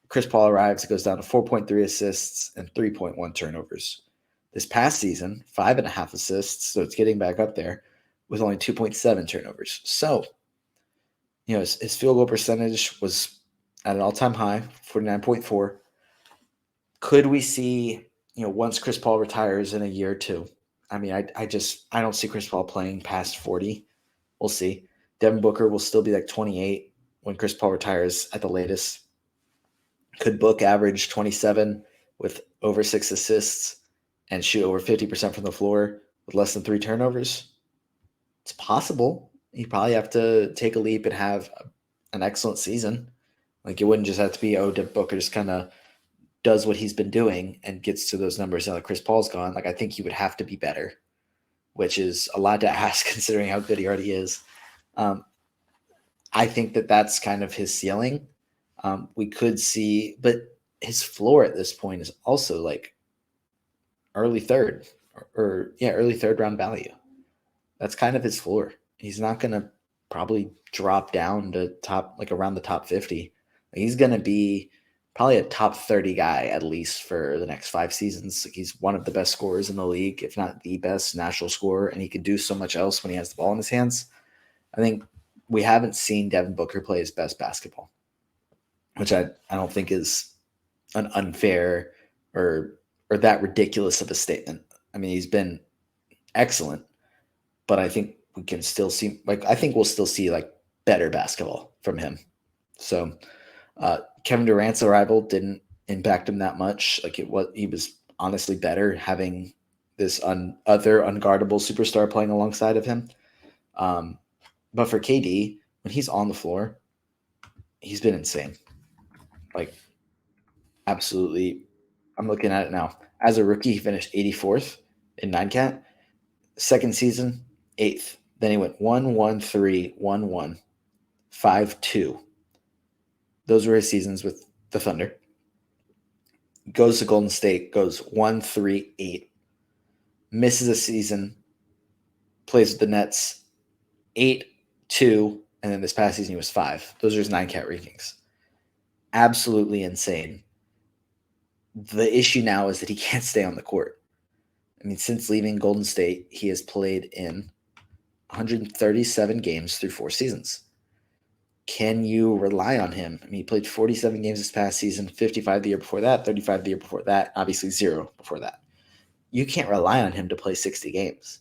Chris Paul arrives, it goes down to 4.3 assists and 3.1 turnovers. This past season, 5.5 assists, so it's getting back up there, with only 2.7 turnovers. So, his field goal percentage was at an all-time high, 49.4. Could we see, once Chris Paul retires in a year or two? I mean, I don't see Chris Paul playing past 40. We'll see. Devin Booker will still be like 28 when Chris Paul retires at the latest. Could Book average 27 with over 6 assists and shoot over 50% from the floor with less than 3 turnovers? It's possible. You probably have to take a leap and have an excellent season. Like, it wouldn't just have to be, Devin Booker just kind of does what he's been doing and gets to those numbers now that Chris Paul's gone. Like, I think he would have to be better, which is a lot to ask considering how good he already is. I think that's kind of his ceiling. We could see, but his floor at this point is also like early third early third round value. That's kind of his floor. He's not going to probably drop down to around the top 50. He's going to be probably a top 30 guy at least for the next 5 seasons. He's one of the best scorers in the league, if not the best national scorer, and he can do so much else when he has the ball in his hands. I think we haven't seen Devin Booker play his best basketball, which I don't think is an unfair or that ridiculous of a statement. I mean, he's been excellent, but I think we can still see, I think we'll still see better basketball from him. So Kevin Durant's arrival didn't impact him that much. He was honestly better having this other unguardable superstar playing alongside of him. But for KD, when he's on the floor, he's been insane. Absolutely. I'm looking at it now. As a rookie, he finished 84th in 9-cat. Second season, 8th. Then he went 1-1-3, 1-1, 5-2. Those were his seasons with the Thunder. Goes to Golden State, goes 1-3-8. Misses a season, plays with the Nets, 8-2, and then this past season he was 5. Those are his 9-cat rankings. Absolutely insane. The issue now is that he can't stay on the court. I mean, since leaving Golden State, he has played in 137 games through 4 seasons. Can you rely on him? I mean, he played 47 games this past season, 55 the year before that, 35 the year before that, obviously 0 before that. You can't rely on him to play 60 games.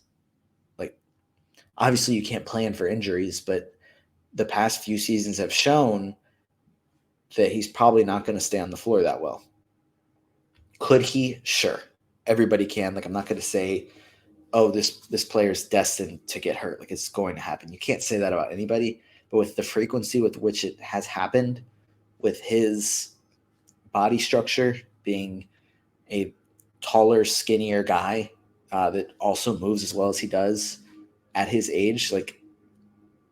Obviously you can't plan for injuries, but the past few seasons have shown that he's probably not going to stay on the floor that well. Could he? Sure. Everybody can. I'm not going to say, oh, this player is destined to get hurt. It's going to happen. You can't say that about anybody. But with the frequency with which it has happened, with his body structure being a taller, skinnier guy that also moves as well as he does at his age,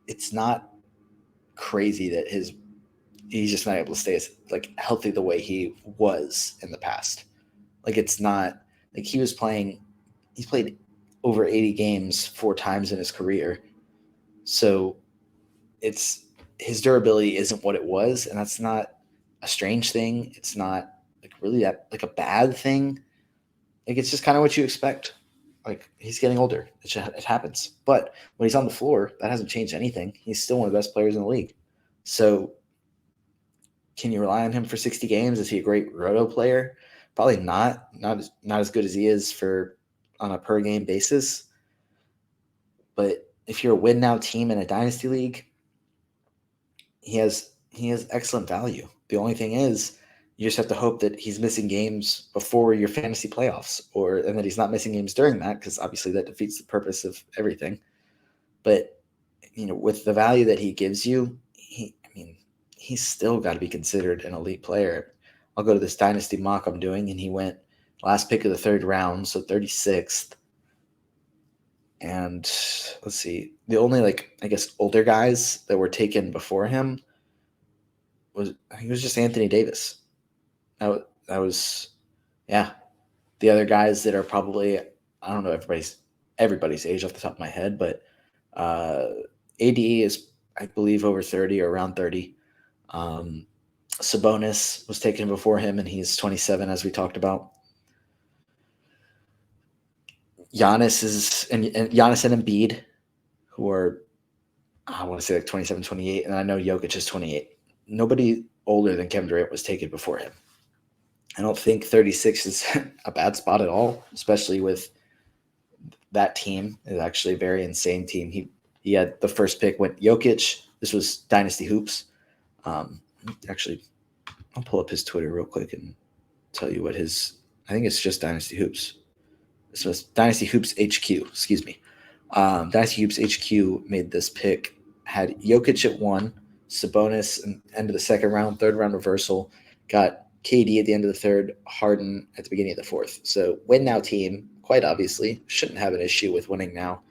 it's not crazy that he's just not able to stay as healthy the way he was in the past. It's not he's played over 80 games 4 times in his career. So it's his durability isn't what it was, and that's not a strange thing. It's not like really that like a bad thing. Like it's just kind of what you expect. Like he's getting older. It happens. But when he's on the floor, that hasn't changed anything. He's still one of the best players in the league. So can you rely on him for 60 games? Is he a great roto player? Probably not. Not as good as he is for on a per game basis. But if you're a win now team in a dynasty league, he has excellent value. The only thing is you just have to hope that he's missing games before your fantasy playoffs, and that he's not missing games during that, because obviously that defeats the purpose of everything. But with the value that he gives you, he's still got to be considered an elite player. I'll go to this dynasty mock I'm doing, and he went last pick of the third round, so 36th. And let's see, the only older guys that were taken before him was just Anthony Davis. That was the other guys that are probably, I don't know everybody's age off the top of my head, but AD is, I believe, over 30 or around 30. Sabonis was taken before him, and he's 27, as we talked about. Giannis and Embiid, who are, I want to say, like 27, 28, and I know Jokic is 28. Nobody older than Kevin Durant was taken before him. I don't think 36 is a bad spot at all, especially with that team. It's actually a very insane team. He had the first pick went Jokic. This was Dynasty Hoops. Actually, I'll pull up his Twitter real quick and tell you what I think it's just Dynasty Hoops. This was Dynasty Hoops HQ, excuse me. Dynasty Hoops HQ made this pick, had Jokic at 1, Sabonis end of the second round, third round reversal, got KD at the end of the third, Harden at the beginning of the fourth. So win now team, quite obviously, shouldn't have an issue with winning now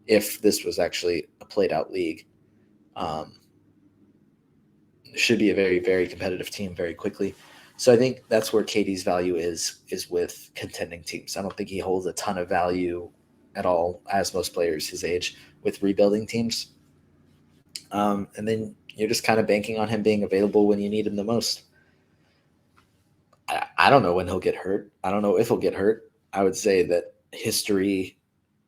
if this was actually a played out league. Should be a very, very competitive team very quickly. So I think that's where KD's value is with contending teams. I don't think he holds a ton of value at all, as most players his age, with rebuilding teams. And then you're just kind of banking on him being available when you need him the most. I don't know when he'll get hurt. I don't know if he'll get hurt. I would say that history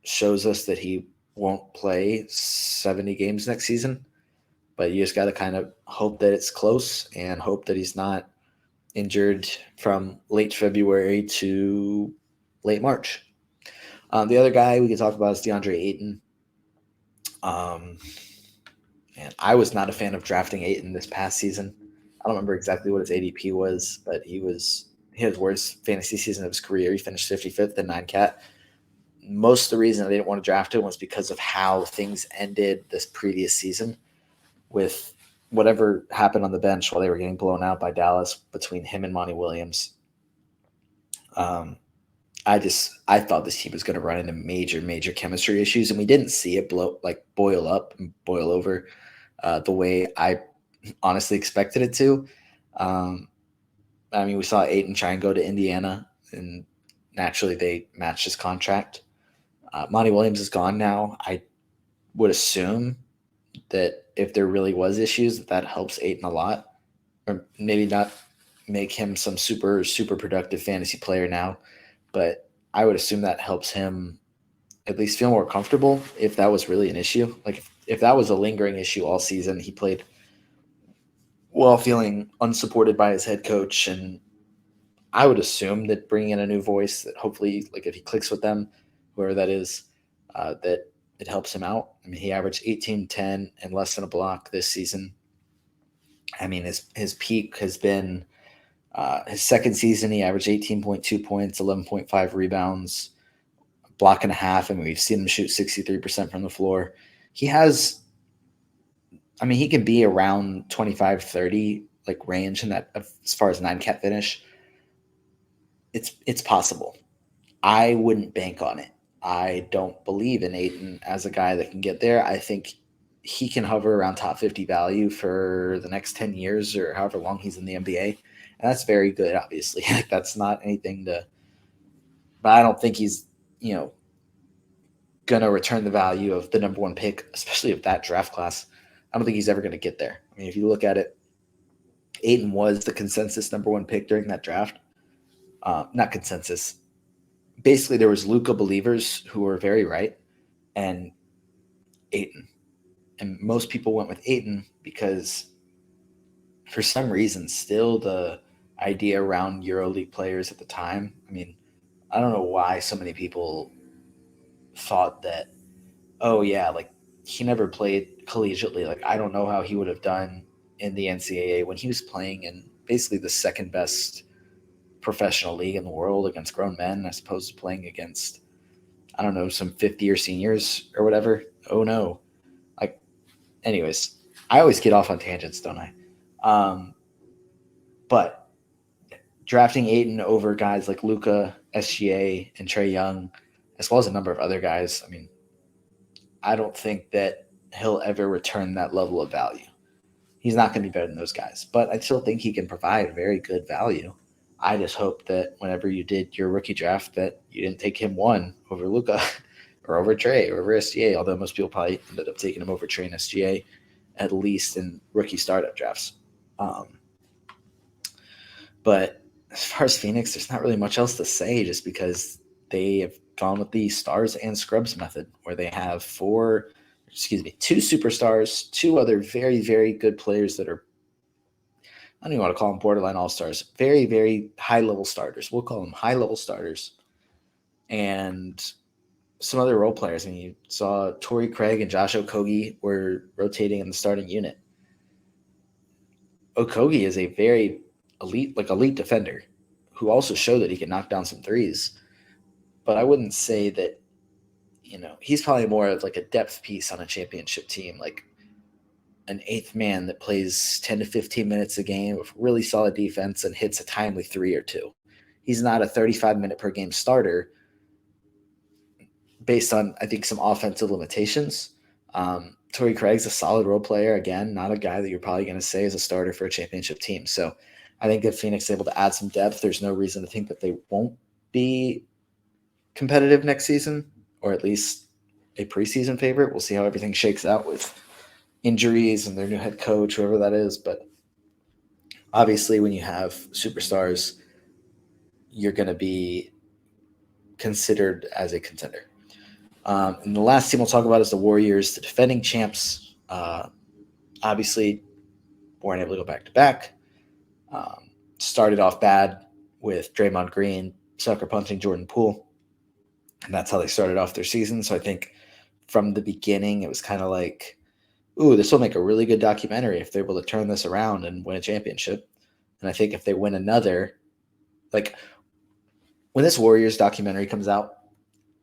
shows us that he won't play 70 games next season, but you just got to kind of hope that it's close and hope that he's not injured from late February to late March. The other guy we can talk about is DeAndre Ayton. And I was not a fan of drafting Ayton this past season. I don't remember exactly what his ADP was, but he had the worst fantasy season of his career. He finished 55th in 9-cat. Most of the reason I didn't want to draft him was because of how things ended this previous season, with whatever happened on the bench while they were getting blown out by Dallas between him and Monty Williams. I thought this team was going to run into major, major chemistry issues, and we didn't see it boil up and boil over the way I honestly expected it to. We saw Ayton try and go to Indiana, and naturally they matched his contract. Monty Williams is gone now. I would assume that if there really was issues, that helps Ayton a lot, or maybe not make him some super, super productive fantasy player now, but I would assume that helps him at least feel more comfortable if that was really an issue. Like if that was a lingering issue all season, he played well feeling unsupported by his head coach, and I would assume that bringing in a new voice that hopefully, like if he clicks with them, whoever that is, that it helps him out. He averaged 18, 10, and less than a block this season. His peak has been his second season. He averaged 18.2 points, 11.5 rebounds, block and a half. We've seen him shoot 63% from the floor. He has, he can be around 25, 30 range in that as far as 9-cat finish. It's possible. I wouldn't bank on it. I don't believe in Ayton as a guy that can get there. I think he can hover around top 50 value for the next 10 years or however long he's in the NBA. And that's very good, obviously. That's not anything but I don't think he's, going to return the value of the number one pick, especially of that draft class. I don't think he's ever going to get there. I mean, if you look at it, Ayton was the consensus number one pick during that draft. Not consensus. Basically, there was Luka believers who were very right, and Ayton. And most people went with Ayton because for some reason, still the idea around EuroLeague players at the time, I mean, I don't know why so many people thought that, oh, yeah, like he never played collegiately. Like, I don't know how he would have done in the NCAA when he was playing in basically the second best professional league in the world against grown men, as opposed to playing against, I don't know, some 50-year seniors or whatever. Oh, no. Like, anyways, I always get off on tangents, don't I? But drafting Ayton over guys like Luka, SGA, and Trae Young, as well as a number of other guys, I mean, I don't think that he'll ever return that level of value. He's not going to be better than those guys, but I still think he can provide very good value. I just hope that whenever you did your rookie draft that you didn't take him one over Luka or over Trae or over SGA, although most people probably ended up taking him over Trae and SGA, at least in rookie startup drafts. But as far as Phoenix, there's not really much else to say just because they have gone with the stars and scrubs method where they have two superstars, two other very, very good players that are, I don't even want to call them borderline all-stars, very, very high-level starters. We'll call them high-level starters. And some other role players. I mean, you saw Torrey Craig and Josh Okogie were rotating in the starting unit. Okogie is a very elite defender who also showed that he can knock down some threes. But I wouldn't say that, he's probably more of like a depth piece on a championship team, like an eighth man that plays 10 to 15 minutes a game with really solid defense and hits a timely three or two. He's not a 35-minute per game starter based on, I think, some offensive limitations. Torrey Craig's a solid role player. Again, not a guy that you're probably going to say is a starter for a championship team. So I think if Phoenix is able to add some depth, there's no reason to think that they won't be competitive next season, or at least a preseason favorite. We'll see how everything shakes out with injuries and their new head coach, whoever that is. But obviously, when you have superstars, you're going to be considered as a contender. And the last team we'll talk about is the Warriors, the defending champs. Obviously, weren't able to go back-to-back. Started off bad with Draymond Green sucker punching Jordan Poole. And that's how they started off their season. So I think from the beginning, it was kind of like, ooh, this will make a really good documentary if they're able to turn this around and win a championship. And I think if they win another, like when this Warriors documentary comes out,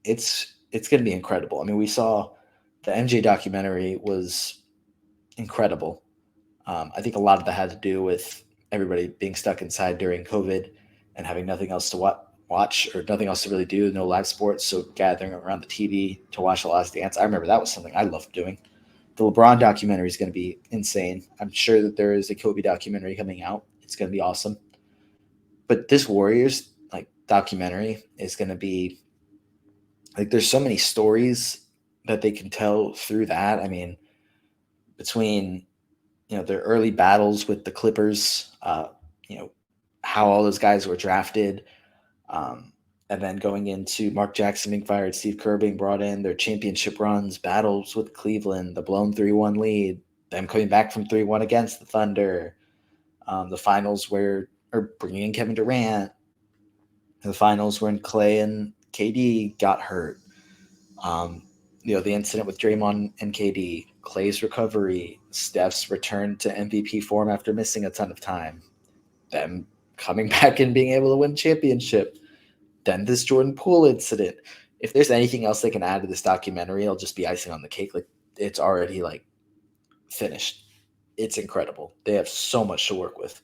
it's going to be incredible. I mean, we saw the MJ documentary was incredible. I think a lot of that had to do with everybody being stuck inside during COVID and having nothing else to watch or nothing else to really do, no live sports, so gathering around the TV to watch The Last Dance. I remember that was something I loved doing. The LeBron documentary is going to be insane. I'm sure that there is a Kobe documentary coming out. It's going to be awesome. But this Warriors documentary is going to be there's so many stories that they can tell through that. I mean, between their early battles with the Clippers, how all those guys were drafted, and then going into Mark Jackson being fired, Steve Kerr being brought in, their championship runs, battles with Cleveland, the blown 3-1 lead, them coming back from 3-1 against the Thunder, the finals bringing in Kevin Durant, the finals when Clay and KD got hurt, the incident with Draymond and KD, Clay's recovery, Steph's return to MVP form after missing a ton of time, them coming back and being able to win championship, then this Jordan Poole incident. If there's anything else they can add to this documentary, it'll just be icing on the cake. It's already finished. It's incredible. They have so much to work with.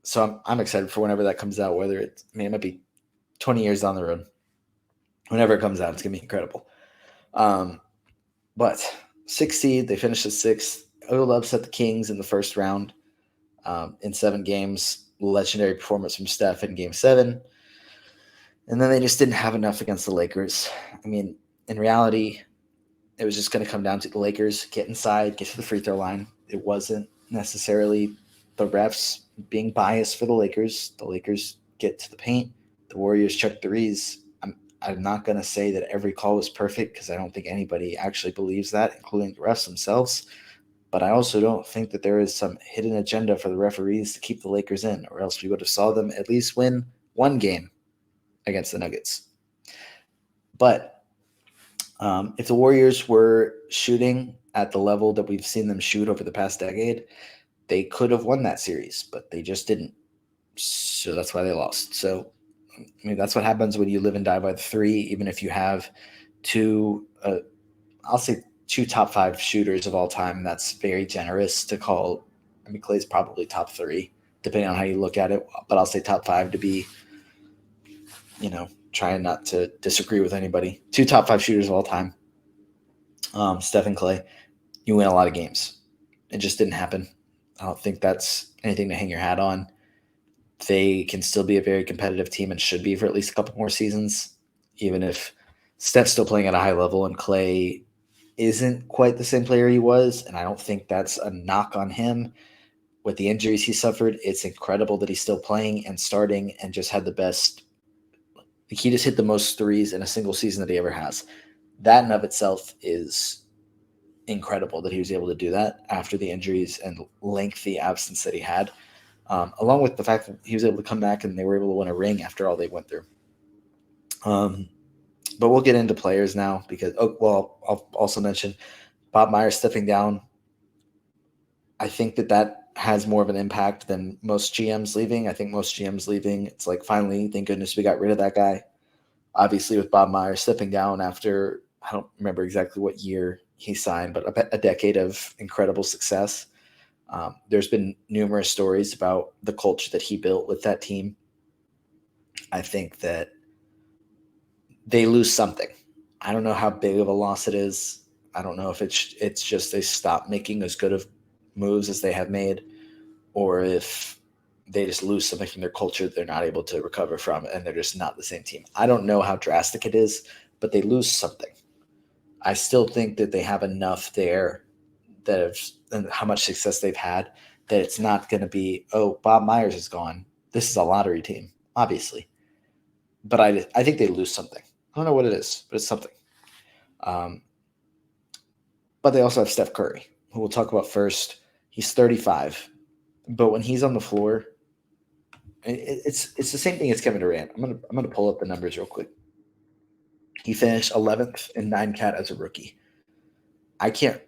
So I'm excited for whenever that comes out, whether it might be 20 years down the road. Whenever it comes out, it's going to be incredible. But 6th seed, they finished at 6th. Oil upset the Kings in the first round in 7 games. Legendary performance from Steph in Game 7. And then they just didn't have enough against the Lakers. I mean, in reality, it was just going to come down to the Lakers get inside, get to the free throw line. It wasn't necessarily the refs being biased for the Lakers. The Lakers get to the paint. The Warriors chuck threes. I'm not going to say that every call was perfect because I don't think anybody actually believes that, including the refs themselves. But I also don't think that there is some hidden agenda for the referees to keep the Lakers in, or else we would have saw them at least win one game against the Nuggets. But if the Warriors were shooting at the level that we've seen them shoot over the past decade, they could have won that series, but they just didn't. So that's why they lost. So, I mean, that's what happens when you live and die by the three, even if you have two, I'll say two top 5 shooters of all time. That's very generous to call. I mean, Clay's probably top 3, depending on how you look at it, but I'll say top 5 to be, trying not to disagree with anybody. 2 top 5 shooters of all time, Steph and Clay. You win a lot of games. It just didn't happen. I don't think that's anything to hang your hat on. They can still be a very competitive team and should be for at least a couple more seasons, even if Steph's still playing at a high level and Clay isn't quite the same player he was. And I don't think that's a knock on him. With the injuries he suffered, it's incredible that he's still playing and starting and just had the best. He just hit the most threes in a single season that he ever has. That in of itself is incredible that he was able to do that after the injuries and lengthy absence that he had, along with the fact that he was able to come back and they were able to win a ring after all they went through. But we'll get into players now because, I'll also mention Bob Myers stepping down. I think that has more of an impact than most GMs leaving. I think most GMs leaving, it's like, finally, thank goodness we got rid of that guy. Obviously, with Bob Myers stepping down after, I don't remember exactly what year he signed, but a decade of incredible success. There's been numerous stories about the culture that he built with that team. I think that they lose something. I don't know how big of a loss it is. I don't know if it's just they stop making as good of moves as they have made, or if they just lose something from their culture that they're not able to recover from, and they're just not the same team. I don't know how drastic it is, but they lose something. I still think that they have enough there and how much success they've had that it's not going to be, oh, Bob Myers is gone. This is a lottery team, obviously. But I think they lose something. I don't know what it is, but it's something. But they also have Steph Curry, who we'll talk about first. He's 35. But when he's on the floor, it's the same thing as Kevin Durant. I'm gonna pull up the numbers real quick. He finished 11th in 9-cat as a rookie. I could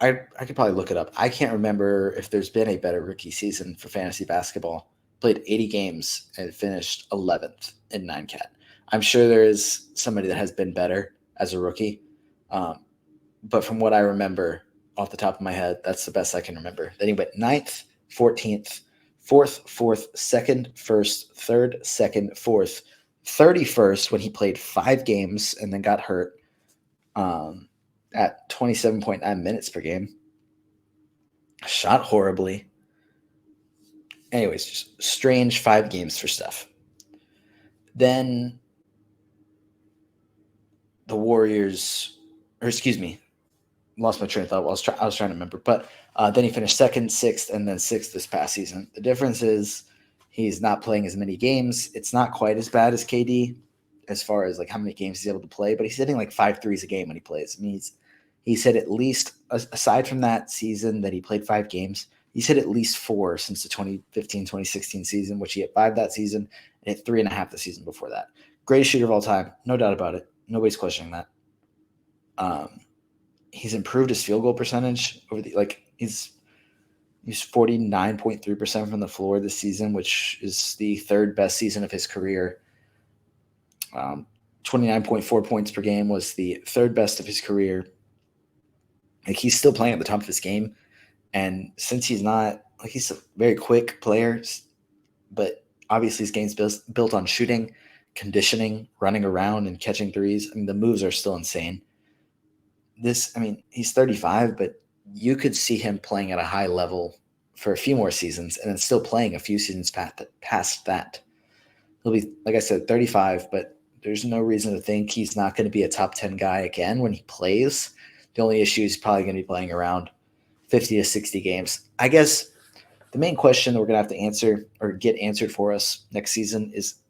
probably look it up. I can't remember if there's been a better rookie season for fantasy basketball. Played 80 games and finished 11th in 9-cat. I'm sure there is somebody that has been better as a rookie. But from what I remember off the top of my head, that's the best I can remember. Then he went 9th, 14th, 4th, 4th, 2nd, 1st, 3rd, 2nd, 4th, 31st when he played 5 games and then got hurt at 27.9 minutes per game. Shot horribly. Anyways, just strange 5 games for Steph. Then the Warriors, lost my train of thought. I was trying to remember. But then he finished 2nd, 6th, and then 6th this past season. The difference is he's not playing as many games. It's not quite as bad as KD as far as like how many games he's able to play, but he's hitting like 5 threes a game when he plays. I mean, he's hit at least, aside from that season that he played 5 games, he's hit at least 4 since the 2015-2016 season, which he hit 5 that season and hit 3.5 the season before that. Greatest shooter of all time, no doubt about it. Nobody's questioning that. He's improved his field goal percentage he's 49.3% from the floor this season, which is the 3rd best season of his career. 29.4 points per game was the 3rd best of his career. Like, he's still playing at the top of his game. And since he's not, like, he's a very quick player, but obviously his game's built on shooting, conditioning, running around, and catching threes. I mean, the moves are still insane. He's 35, but you could see him playing at a high level for a few more seasons and then still playing a few seasons past that. He'll be, like I said, 35, but there's no reason to think he's not going to be a top 10 guy again when he plays. The only issue is probably going to be playing around 50 to 60 games. I guess the main question that we're going to have to answer or get answered for us next season is,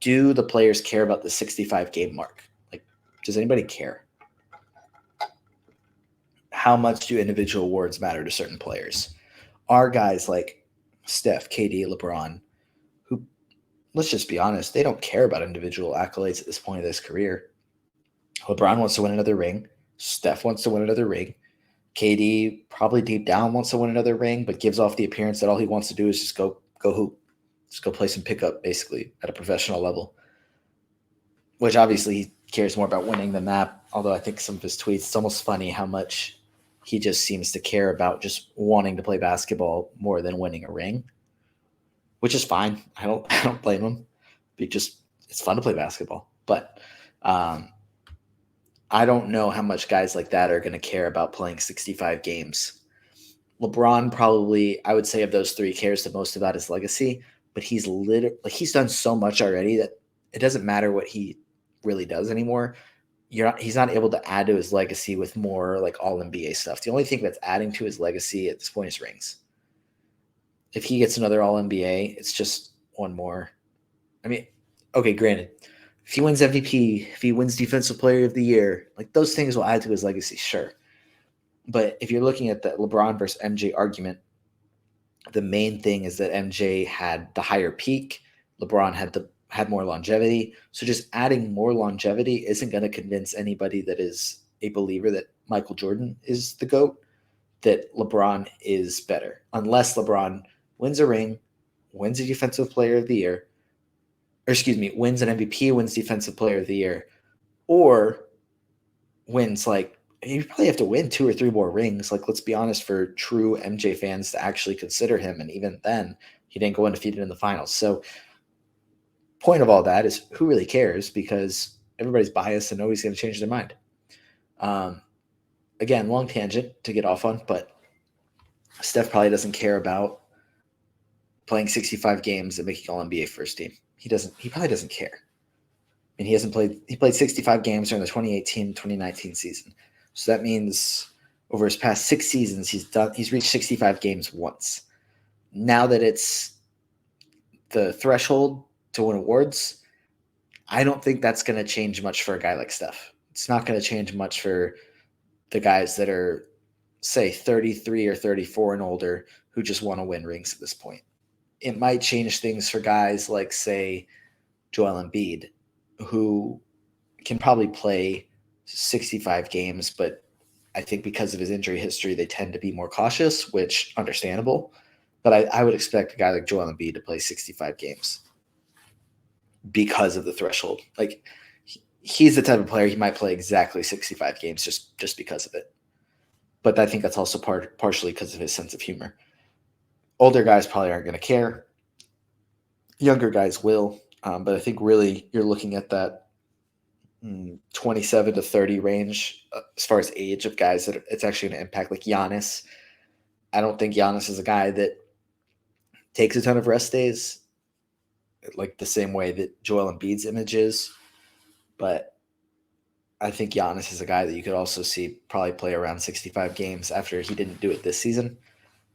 do the players care about the 65 game mark? Like, does anybody care? How much do individual awards matter to certain players? Are guys like Steph, KD, LeBron, who, let's just be honest, they don't care about individual accolades at this point of his career. LeBron wants to win another ring. Steph wants to win another ring. KD probably deep down wants to win another ring, but gives off the appearance that all he wants to do is just go hoop. Just go play some pickup, basically, at a professional level. Which obviously he cares more about winning than that, although I think some of his tweets, it's almost funny how much he just seems to care about just wanting to play basketball more than winning a ring, which is fine. I don't blame him. It's fun to play basketball. But I don't know how much guys like that are going to care about playing 65 games. LeBron probably, I would say, of those three, cares the most about his legacy, but he's done so much already that it doesn't matter what he really does anymore. He's not able to add to his legacy with more like all NBA stuff. The only thing that's adding to his legacy at this point is rings. If he gets another all NBA, it's just one more. I mean, okay, granted, if he wins MVP, if he wins Defensive Player of the Year, like those things will add to his legacy, sure. But if you're looking at the LeBron versus MJ argument, the main thing is that MJ had the higher peak, LeBron had more longevity. So just adding more longevity isn't going to convince anybody that is a believer that Michael Jordan is the GOAT, that LeBron is better. Unless LeBron wins a ring, wins a Defensive Player of the Year, wins an MVP, wins Defensive Player of the Year, or wins you probably have to win 2 or 3 more rings. Like, let's be honest, for true MJ fans to actually consider him. And even then, he didn't go undefeated in the finals. So point of all that is, who really cares? Because everybody's biased and nobody's going to change their mind. Again, long tangent to get off on, but Steph probably doesn't care about playing 65 games and making all NBA first team. He probably doesn't care. I mean, he played 65 games during the 2018-2019 season. So that means over his past 6 seasons, he's reached 65 games once. Now that it's the threshold to win awards, I don't think that's going to change much for a guy like Steph. It's not going to change much for the guys that are, say, 33 or 34 and older who just want to win rings at this point. It might change things for guys like, say, Joel Embiid, who can probably play 65 games, but I think because of his injury history, they tend to be more cautious, which understandable. But I would expect a guy like Joel Embiid to play 65 games because of the threshold. Like, he's the type of player, he might play exactly 65 games just because of it. But I think that's also partially because of his sense of humor. Older guys probably aren't going to care. Younger guys will. But I think really you're looking at that 27 to 30 range as far as age of guys that it's actually going to impact. Like Giannis. I don't think Giannis is a guy that takes a ton of rest days, like the same way that Joel Embiid's image is. But I think Giannis is a guy that you could also see probably play around 65 games after he didn't do it this season.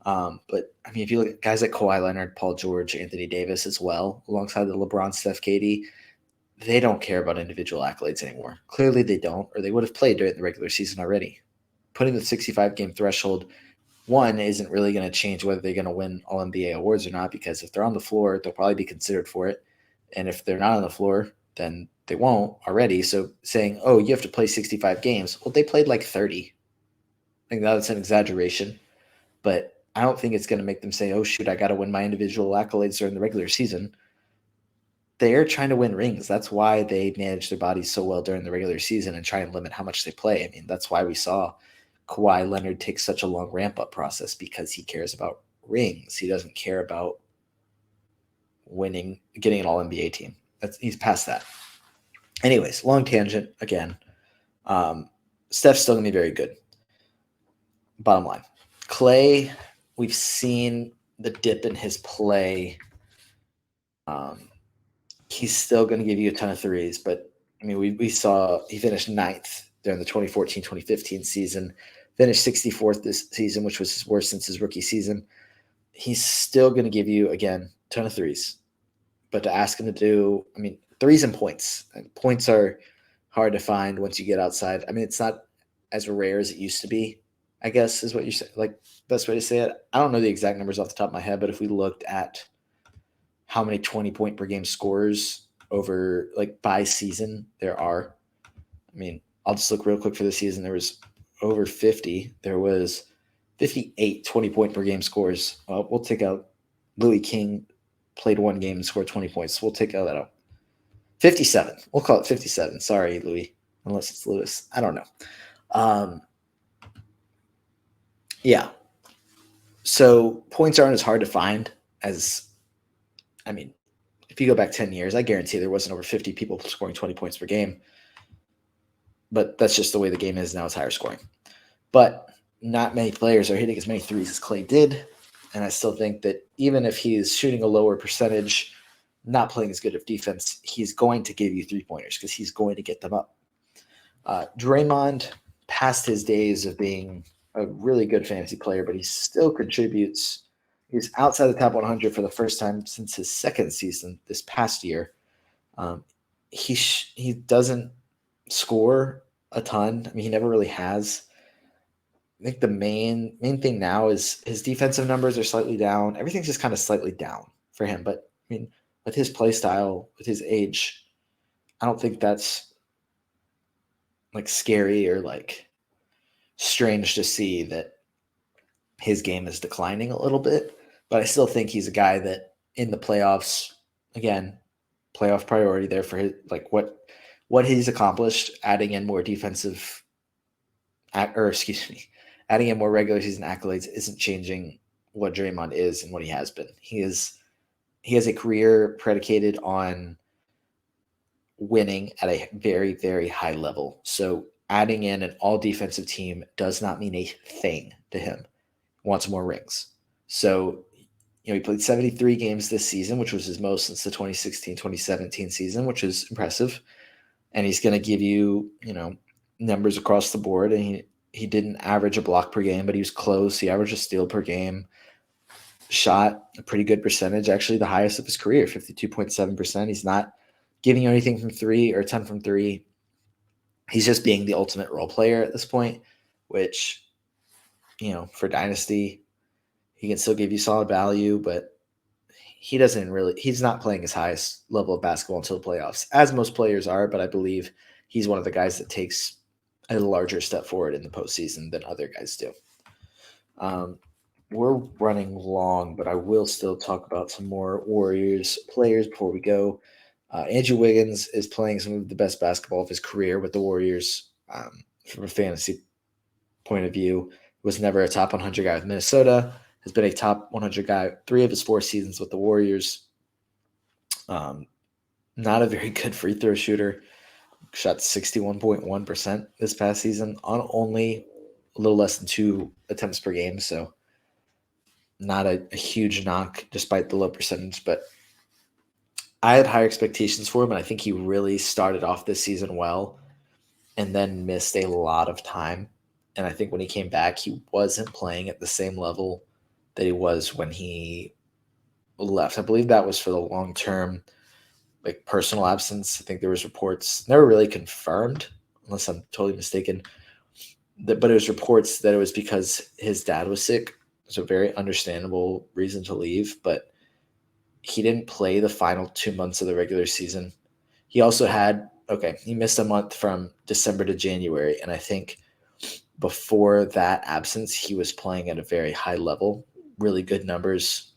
But I mean, if you look at guys like Kawhi Leonard, Paul George, Anthony Davis as well, alongside the LeBron, Steph, KD, they don't care about individual accolades anymore. Clearly they don't, or they would have played during the regular season already. Putting the 65-game threshold, one, isn't really going to change whether they're going to win all NBA awards or not, because if they're on the floor, they'll probably be considered for it. And if they're not on the floor, then they won't already. So saying, oh, you have to play 65 games. Well, they played like 30. I think that's an exaggeration. But I don't think it's going to make them say, oh, shoot, I got to win my individual accolades during the regular season. They're trying to win rings. That's why they manage their bodies so well during the regular season and try and limit how much they play. I mean, that's why we saw Kawhi Leonard take such a long ramp-up process, because he cares about rings. He doesn't care about winning, getting an all-NBA team. He's past that. Anyways, long tangent again. Steph's still going to be very good. Bottom line. Klay, we've seen the dip in his play. He's still going to give you a ton of threes, but I mean, we saw he finished 9th during the 2014-2015 season. Finished 64th this season, which was his worst since his rookie season. He's still going to give you, again, a ton of threes. But to ask him to do, threes and points. And points are hard to find once you get outside. It's not as rare as it used to be, I guess, is what you say. Like, best way to say it. I don't know the exact numbers off the top of my head, but if we looked at how many 20-point per game scorers over, like, by season there are, I'll just look real quick for the season. There was over 50. There was 58 20-point per game scores. We'll take out Louis King played one game and scored 20 points. We'll take that out. 57. We'll call it 57. Sorry, Louis, unless it's Lewis. I don't know. Yeah. So points aren't as hard to find as, if you go back 10 years, I guarantee there wasn't over 50 people scoring 20 points per game. But that's just the way the game is now. It's higher scoring. But not many players are hitting as many threes as Clay did. And I still think that even if he's shooting a lower percentage, not playing as good of defense, he's going to give you three-pointers because he's going to get them up. Draymond, past his days of being a really good fantasy player, but he still contributes. He's outside the top 100 for the first time since his second season this past year. He doesn't score a ton. He never really has. I think the main thing now is his defensive numbers are slightly down. Everything's just kind of slightly down for him. But with his play style, with his age, I don't think that's like scary or like strange to see that his game is declining a little bit. But I still think he's a guy that in the playoffs, again, playoff priority there for his, like what he's accomplished, adding in more adding in more regular season accolades isn't changing what Draymond is and what he has been. He has a career predicated on winning at a very, very high level. So adding in an all defensive team does not mean a thing to him. He wants more rings. So, he played 73 games this season, which was his most since the 2016-2017 season, which is impressive. And he's going to give you, numbers across the board. And he didn't average a block per game, but he was close. He averaged a steal per game. Shot a pretty good percentage, actually the highest of his career, 52.7%. He's not giving you anything from three or a ton from three. He's just being the ultimate role player at this point, which, for Dynasty, he can still give you solid value, but he's not playing his highest level of basketball until the playoffs, as most players are, but I believe he's one of the guys that takes a larger step forward in the postseason than other guys do. We're running long, but I will still talk about some more Warriors players before we go. Andrew Wiggins is playing some of the best basketball of his career with the Warriors from a fantasy point of view. Was never a top 100 guy with Minnesota. Has been a top 100 guy 3 of his 4 seasons with the Warriors. Not a very good free throw shooter. Shot 61.1% this past season on only a little less than 2 attempts per game. So not a huge knock despite the low percentage. But I had higher expectations for him, and I think he really started off this season well and then missed a lot of time. And I think when he came back, he wasn't playing at the same level that he was when he left. I believe that was for the long-term, like, personal absence. I think there was reports, never really confirmed, unless I'm totally mistaken, but it was reports that it was because his dad was sick. It's a very understandable reason to leave, but he didn't play the final 2 months of the regular season. He also he missed a month from December to January, and I think before that absence, he was playing at a very high level, really good numbers,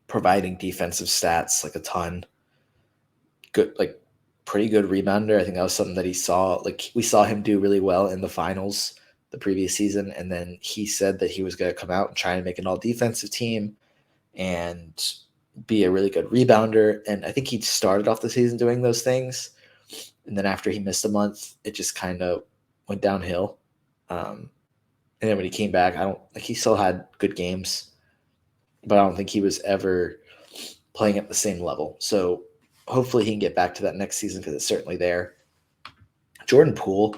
providing defensive stats like a ton. Good, like pretty good rebounder. I think that was something that he saw. Like, we saw him do really well in the finals the previous season, and then he said that he was going to come out and try and make an all defensive team and be a really good rebounder. And I think he started off the season doing those things, and then after he missed a month, it just kind of went downhill. And then when he came back, he still had good games, but I don't think he was ever playing at the same level. So hopefully he can get back to that next season because it's certainly there. Jordan Poole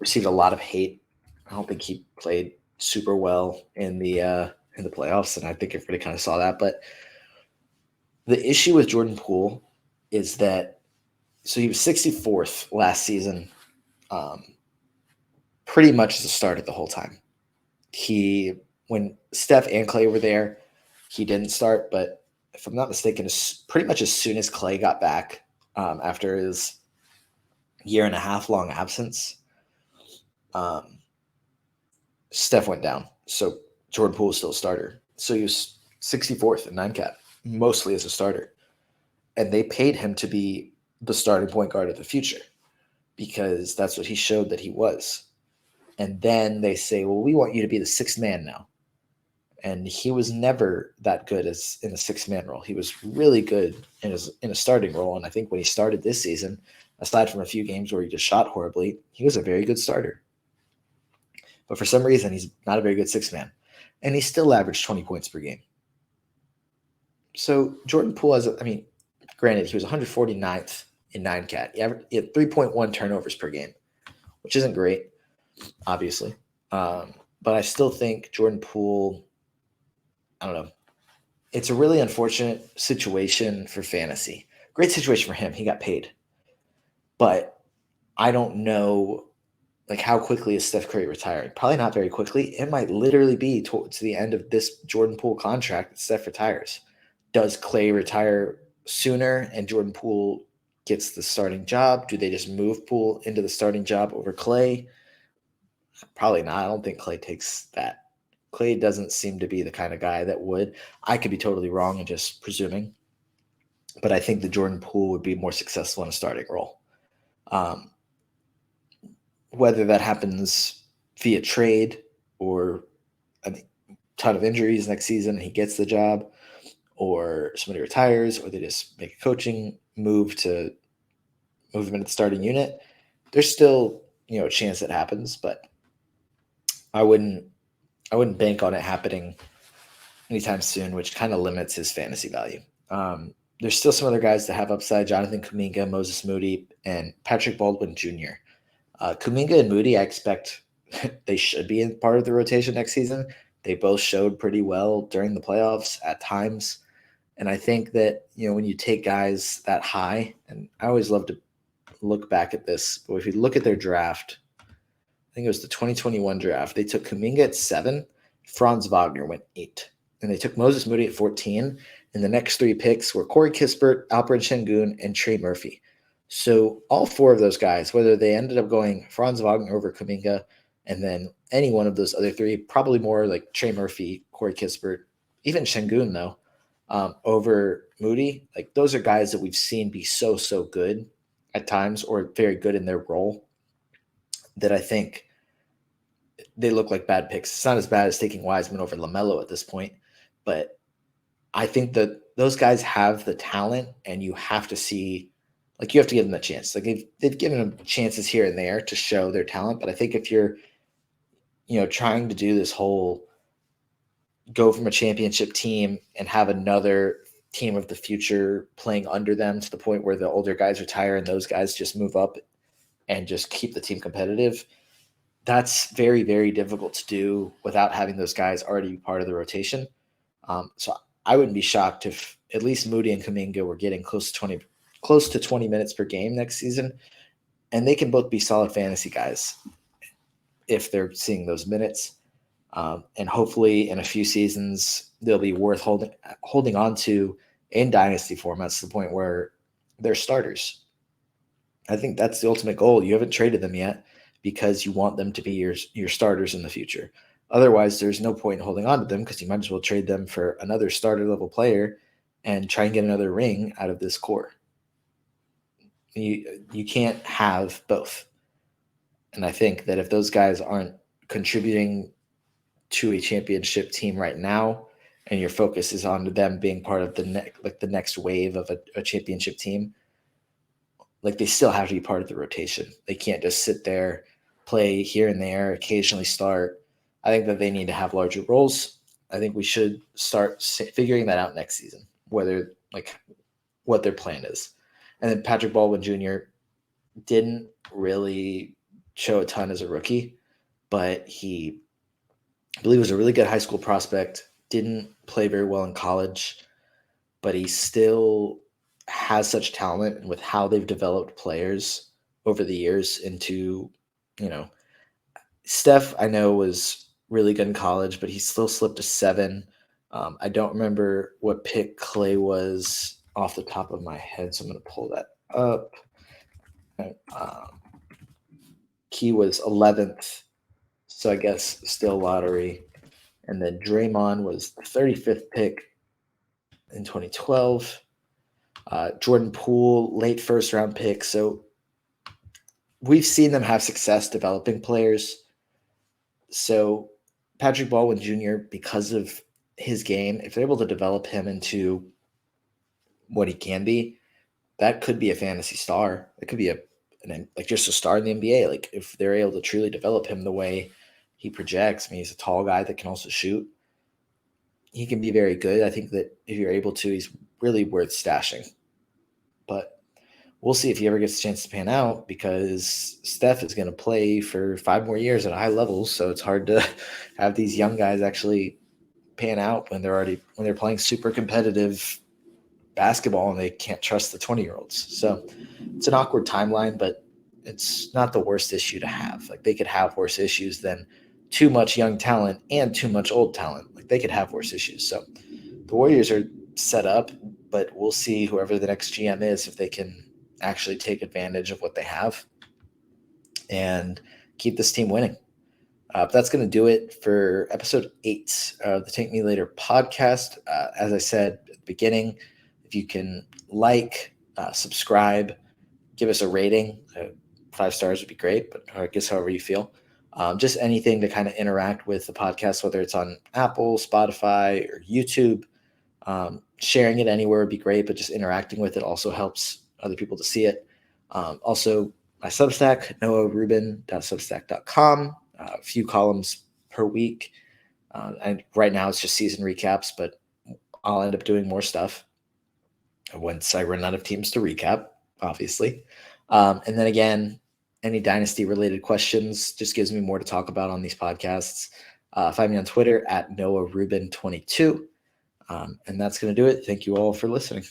received a lot of hate. I don't think he played super well in the playoffs, and I think everybody kind of saw that. But the issue with Jordan Poole is that so he was 64th last season, pretty much as a starter the whole time. When Steph and Clay were there, he didn't start, but if I'm not mistaken, pretty much as soon as Clay got back after his year and a half long absence, Steph went down. So Jordan Poole was still a starter. So he was 64th in 9-cat, mostly as a starter. And they paid him to be the starting point guard of the future because that's what he showed that he was. And then they say, well, we want you to be the sixth man now. And he was never that good as in a six-man role. He was really good in a starting role. And I think when he started this season, aside from a few games where he just shot horribly, he was a very good starter. But for some reason, he's not a very good six-man. And he still averaged 20 points per game. So Jordan Poole granted, he was 149th in 9-cat. He had 3.1 turnovers per game, which isn't great, obviously. But I still think Jordan Poole, I don't know. It's a really unfortunate situation for fantasy. Great situation for him. He got paid. But I don't know how quickly is Steph Curry retiring? Probably not very quickly. It might literally be towards the end of this Jordan Poole contract that Steph retires. Does Clay retire sooner and Jordan Poole gets the starting job? Do they just move Poole into the starting job over Clay? Probably not. I don't think Clay takes that. Clay doesn't seem to be the kind of guy that would. I could be totally wrong and just presuming. But I think that Jordan Poole would be more successful in a starting role. Whether that happens via trade or a ton of injuries next season and he gets the job, or somebody retires, or they just make a coaching move to move him into the starting unit, there's still a chance it happens, but I wouldn't bank on it happening anytime soon, which kind of limits his fantasy value. There's still some other guys that have upside: Jonathan Kuminga, Moses Moody, and Patrick Baldwin Jr. Kuminga and Moody, I expect they should be in part of the rotation next season. They both showed pretty well during the playoffs at times. And I think that, when you take guys that high, and I always love to look back at this, but if you look at their draft, I think it was the 2021 draft, they took Kuminga at 7, Franz Wagner went 8. And they took Moses Moody at 14. And the next 3 picks were Corey Kispert, Alperen Sengun, and Trey Murphy. So all 4 of those guys, whether they ended up going Franz Wagner over Kuminga, and then any one of those other 3, probably more like Trey Murphy, Corey Kispert, even Sengun though, over Moody, those are guys that we've seen be so good at times, or very good in their role, that I think they look like bad picks. It's not as bad as taking Wiseman over LaMelo at this point, but I think that those guys have the talent, and you have to see, you have to give them a chance. They've given them chances here and there to show their talent, but I think if you're, trying to do this whole go from a championship team and have another team of the future playing under them to the point where the older guys retire and those guys just move up and just keep the team competitive, that's very, very difficult to do without having those guys already be part of the rotation. So I wouldn't be shocked if at least Moody and Kuminga were getting close to 20 minutes per game next season, and they can both be solid fantasy guys if they're seeing those minutes. And hopefully in a few seasons, they'll be worth holding on to in dynasty formats to the point where they're starters. I think that's the ultimate goal. You haven't traded them yet because you want them to be your starters in the future. Otherwise, there's no point in holding on to them because you might as well trade them for another starter level player and try and get another ring out of this core. You can't have both. And I think that if those guys aren't contributing to a championship team right now, and your focus is on them being part of the next wave of a championship team, they still have to be part of the rotation. They can't just sit there, play here and there, occasionally start. I think that they need to have larger roles. I think we should start figuring that out next season, whether what their plan is. And then Patrick Baldwin Jr., didn't really show a ton as a rookie, but I believe, was a really good high school prospect. Didn't play very well in college, but he still has such talent, and with how they've developed players over the years into, you know, Steph, I know, was really good in college, but he still slipped to 7. I don't remember what pick Clay was off the top of my head, so I'm going to pull that up. Um, he was 11th, so I guess still lottery. And then Draymond was the 35th pick in 2012. Jordan Poole, late first round pick. So we've seen them have success developing players. So Patrick Baldwin Jr., because of his game, if they're able to develop him into what he can be, that could be a fantasy star. It could be like just a star in the NBA. Like if they're able to truly develop him the way he projects. I mean, he's a tall guy that can also shoot. He can be very good. I think that if you're able to, he's really worth stashing. But we'll see if he ever gets a chance to pan out, because Steph is going to play for 5 more years at a high level. So it's hard to have these young guys actually pan out when they're playing super competitive basketball and they can't trust the 20-year-olds. So it's an awkward timeline, but it's not the worst issue to have. Like they could have worse issues than too much young talent and too much old talent. Like they could have worse issues. So the Warriors are set up, but we'll see whoever the next GM is, if they can actually take advantage of what they have and keep this team winning. But that's going to do it for episode 8 of the Take Me Later podcast. As I said at the beginning, if you can subscribe, give us a rating. 5 stars would be great, but I guess however you feel. Just anything to kind of interact with the podcast, whether it's on Apple, Spotify, or YouTube. Sharing it anywhere would be great, but just interacting with it also helps other people to see it. Also, my Substack, noahrubin.substack.com. A few columns per week. And right now it's just season recaps, but I'll end up doing more stuff once I run out of teams to recap, obviously. And then again, any dynasty related questions just gives me more to talk about on these podcasts. Find me on Twitter at noahrubin22. And that's going to do it. Thank you all for listening.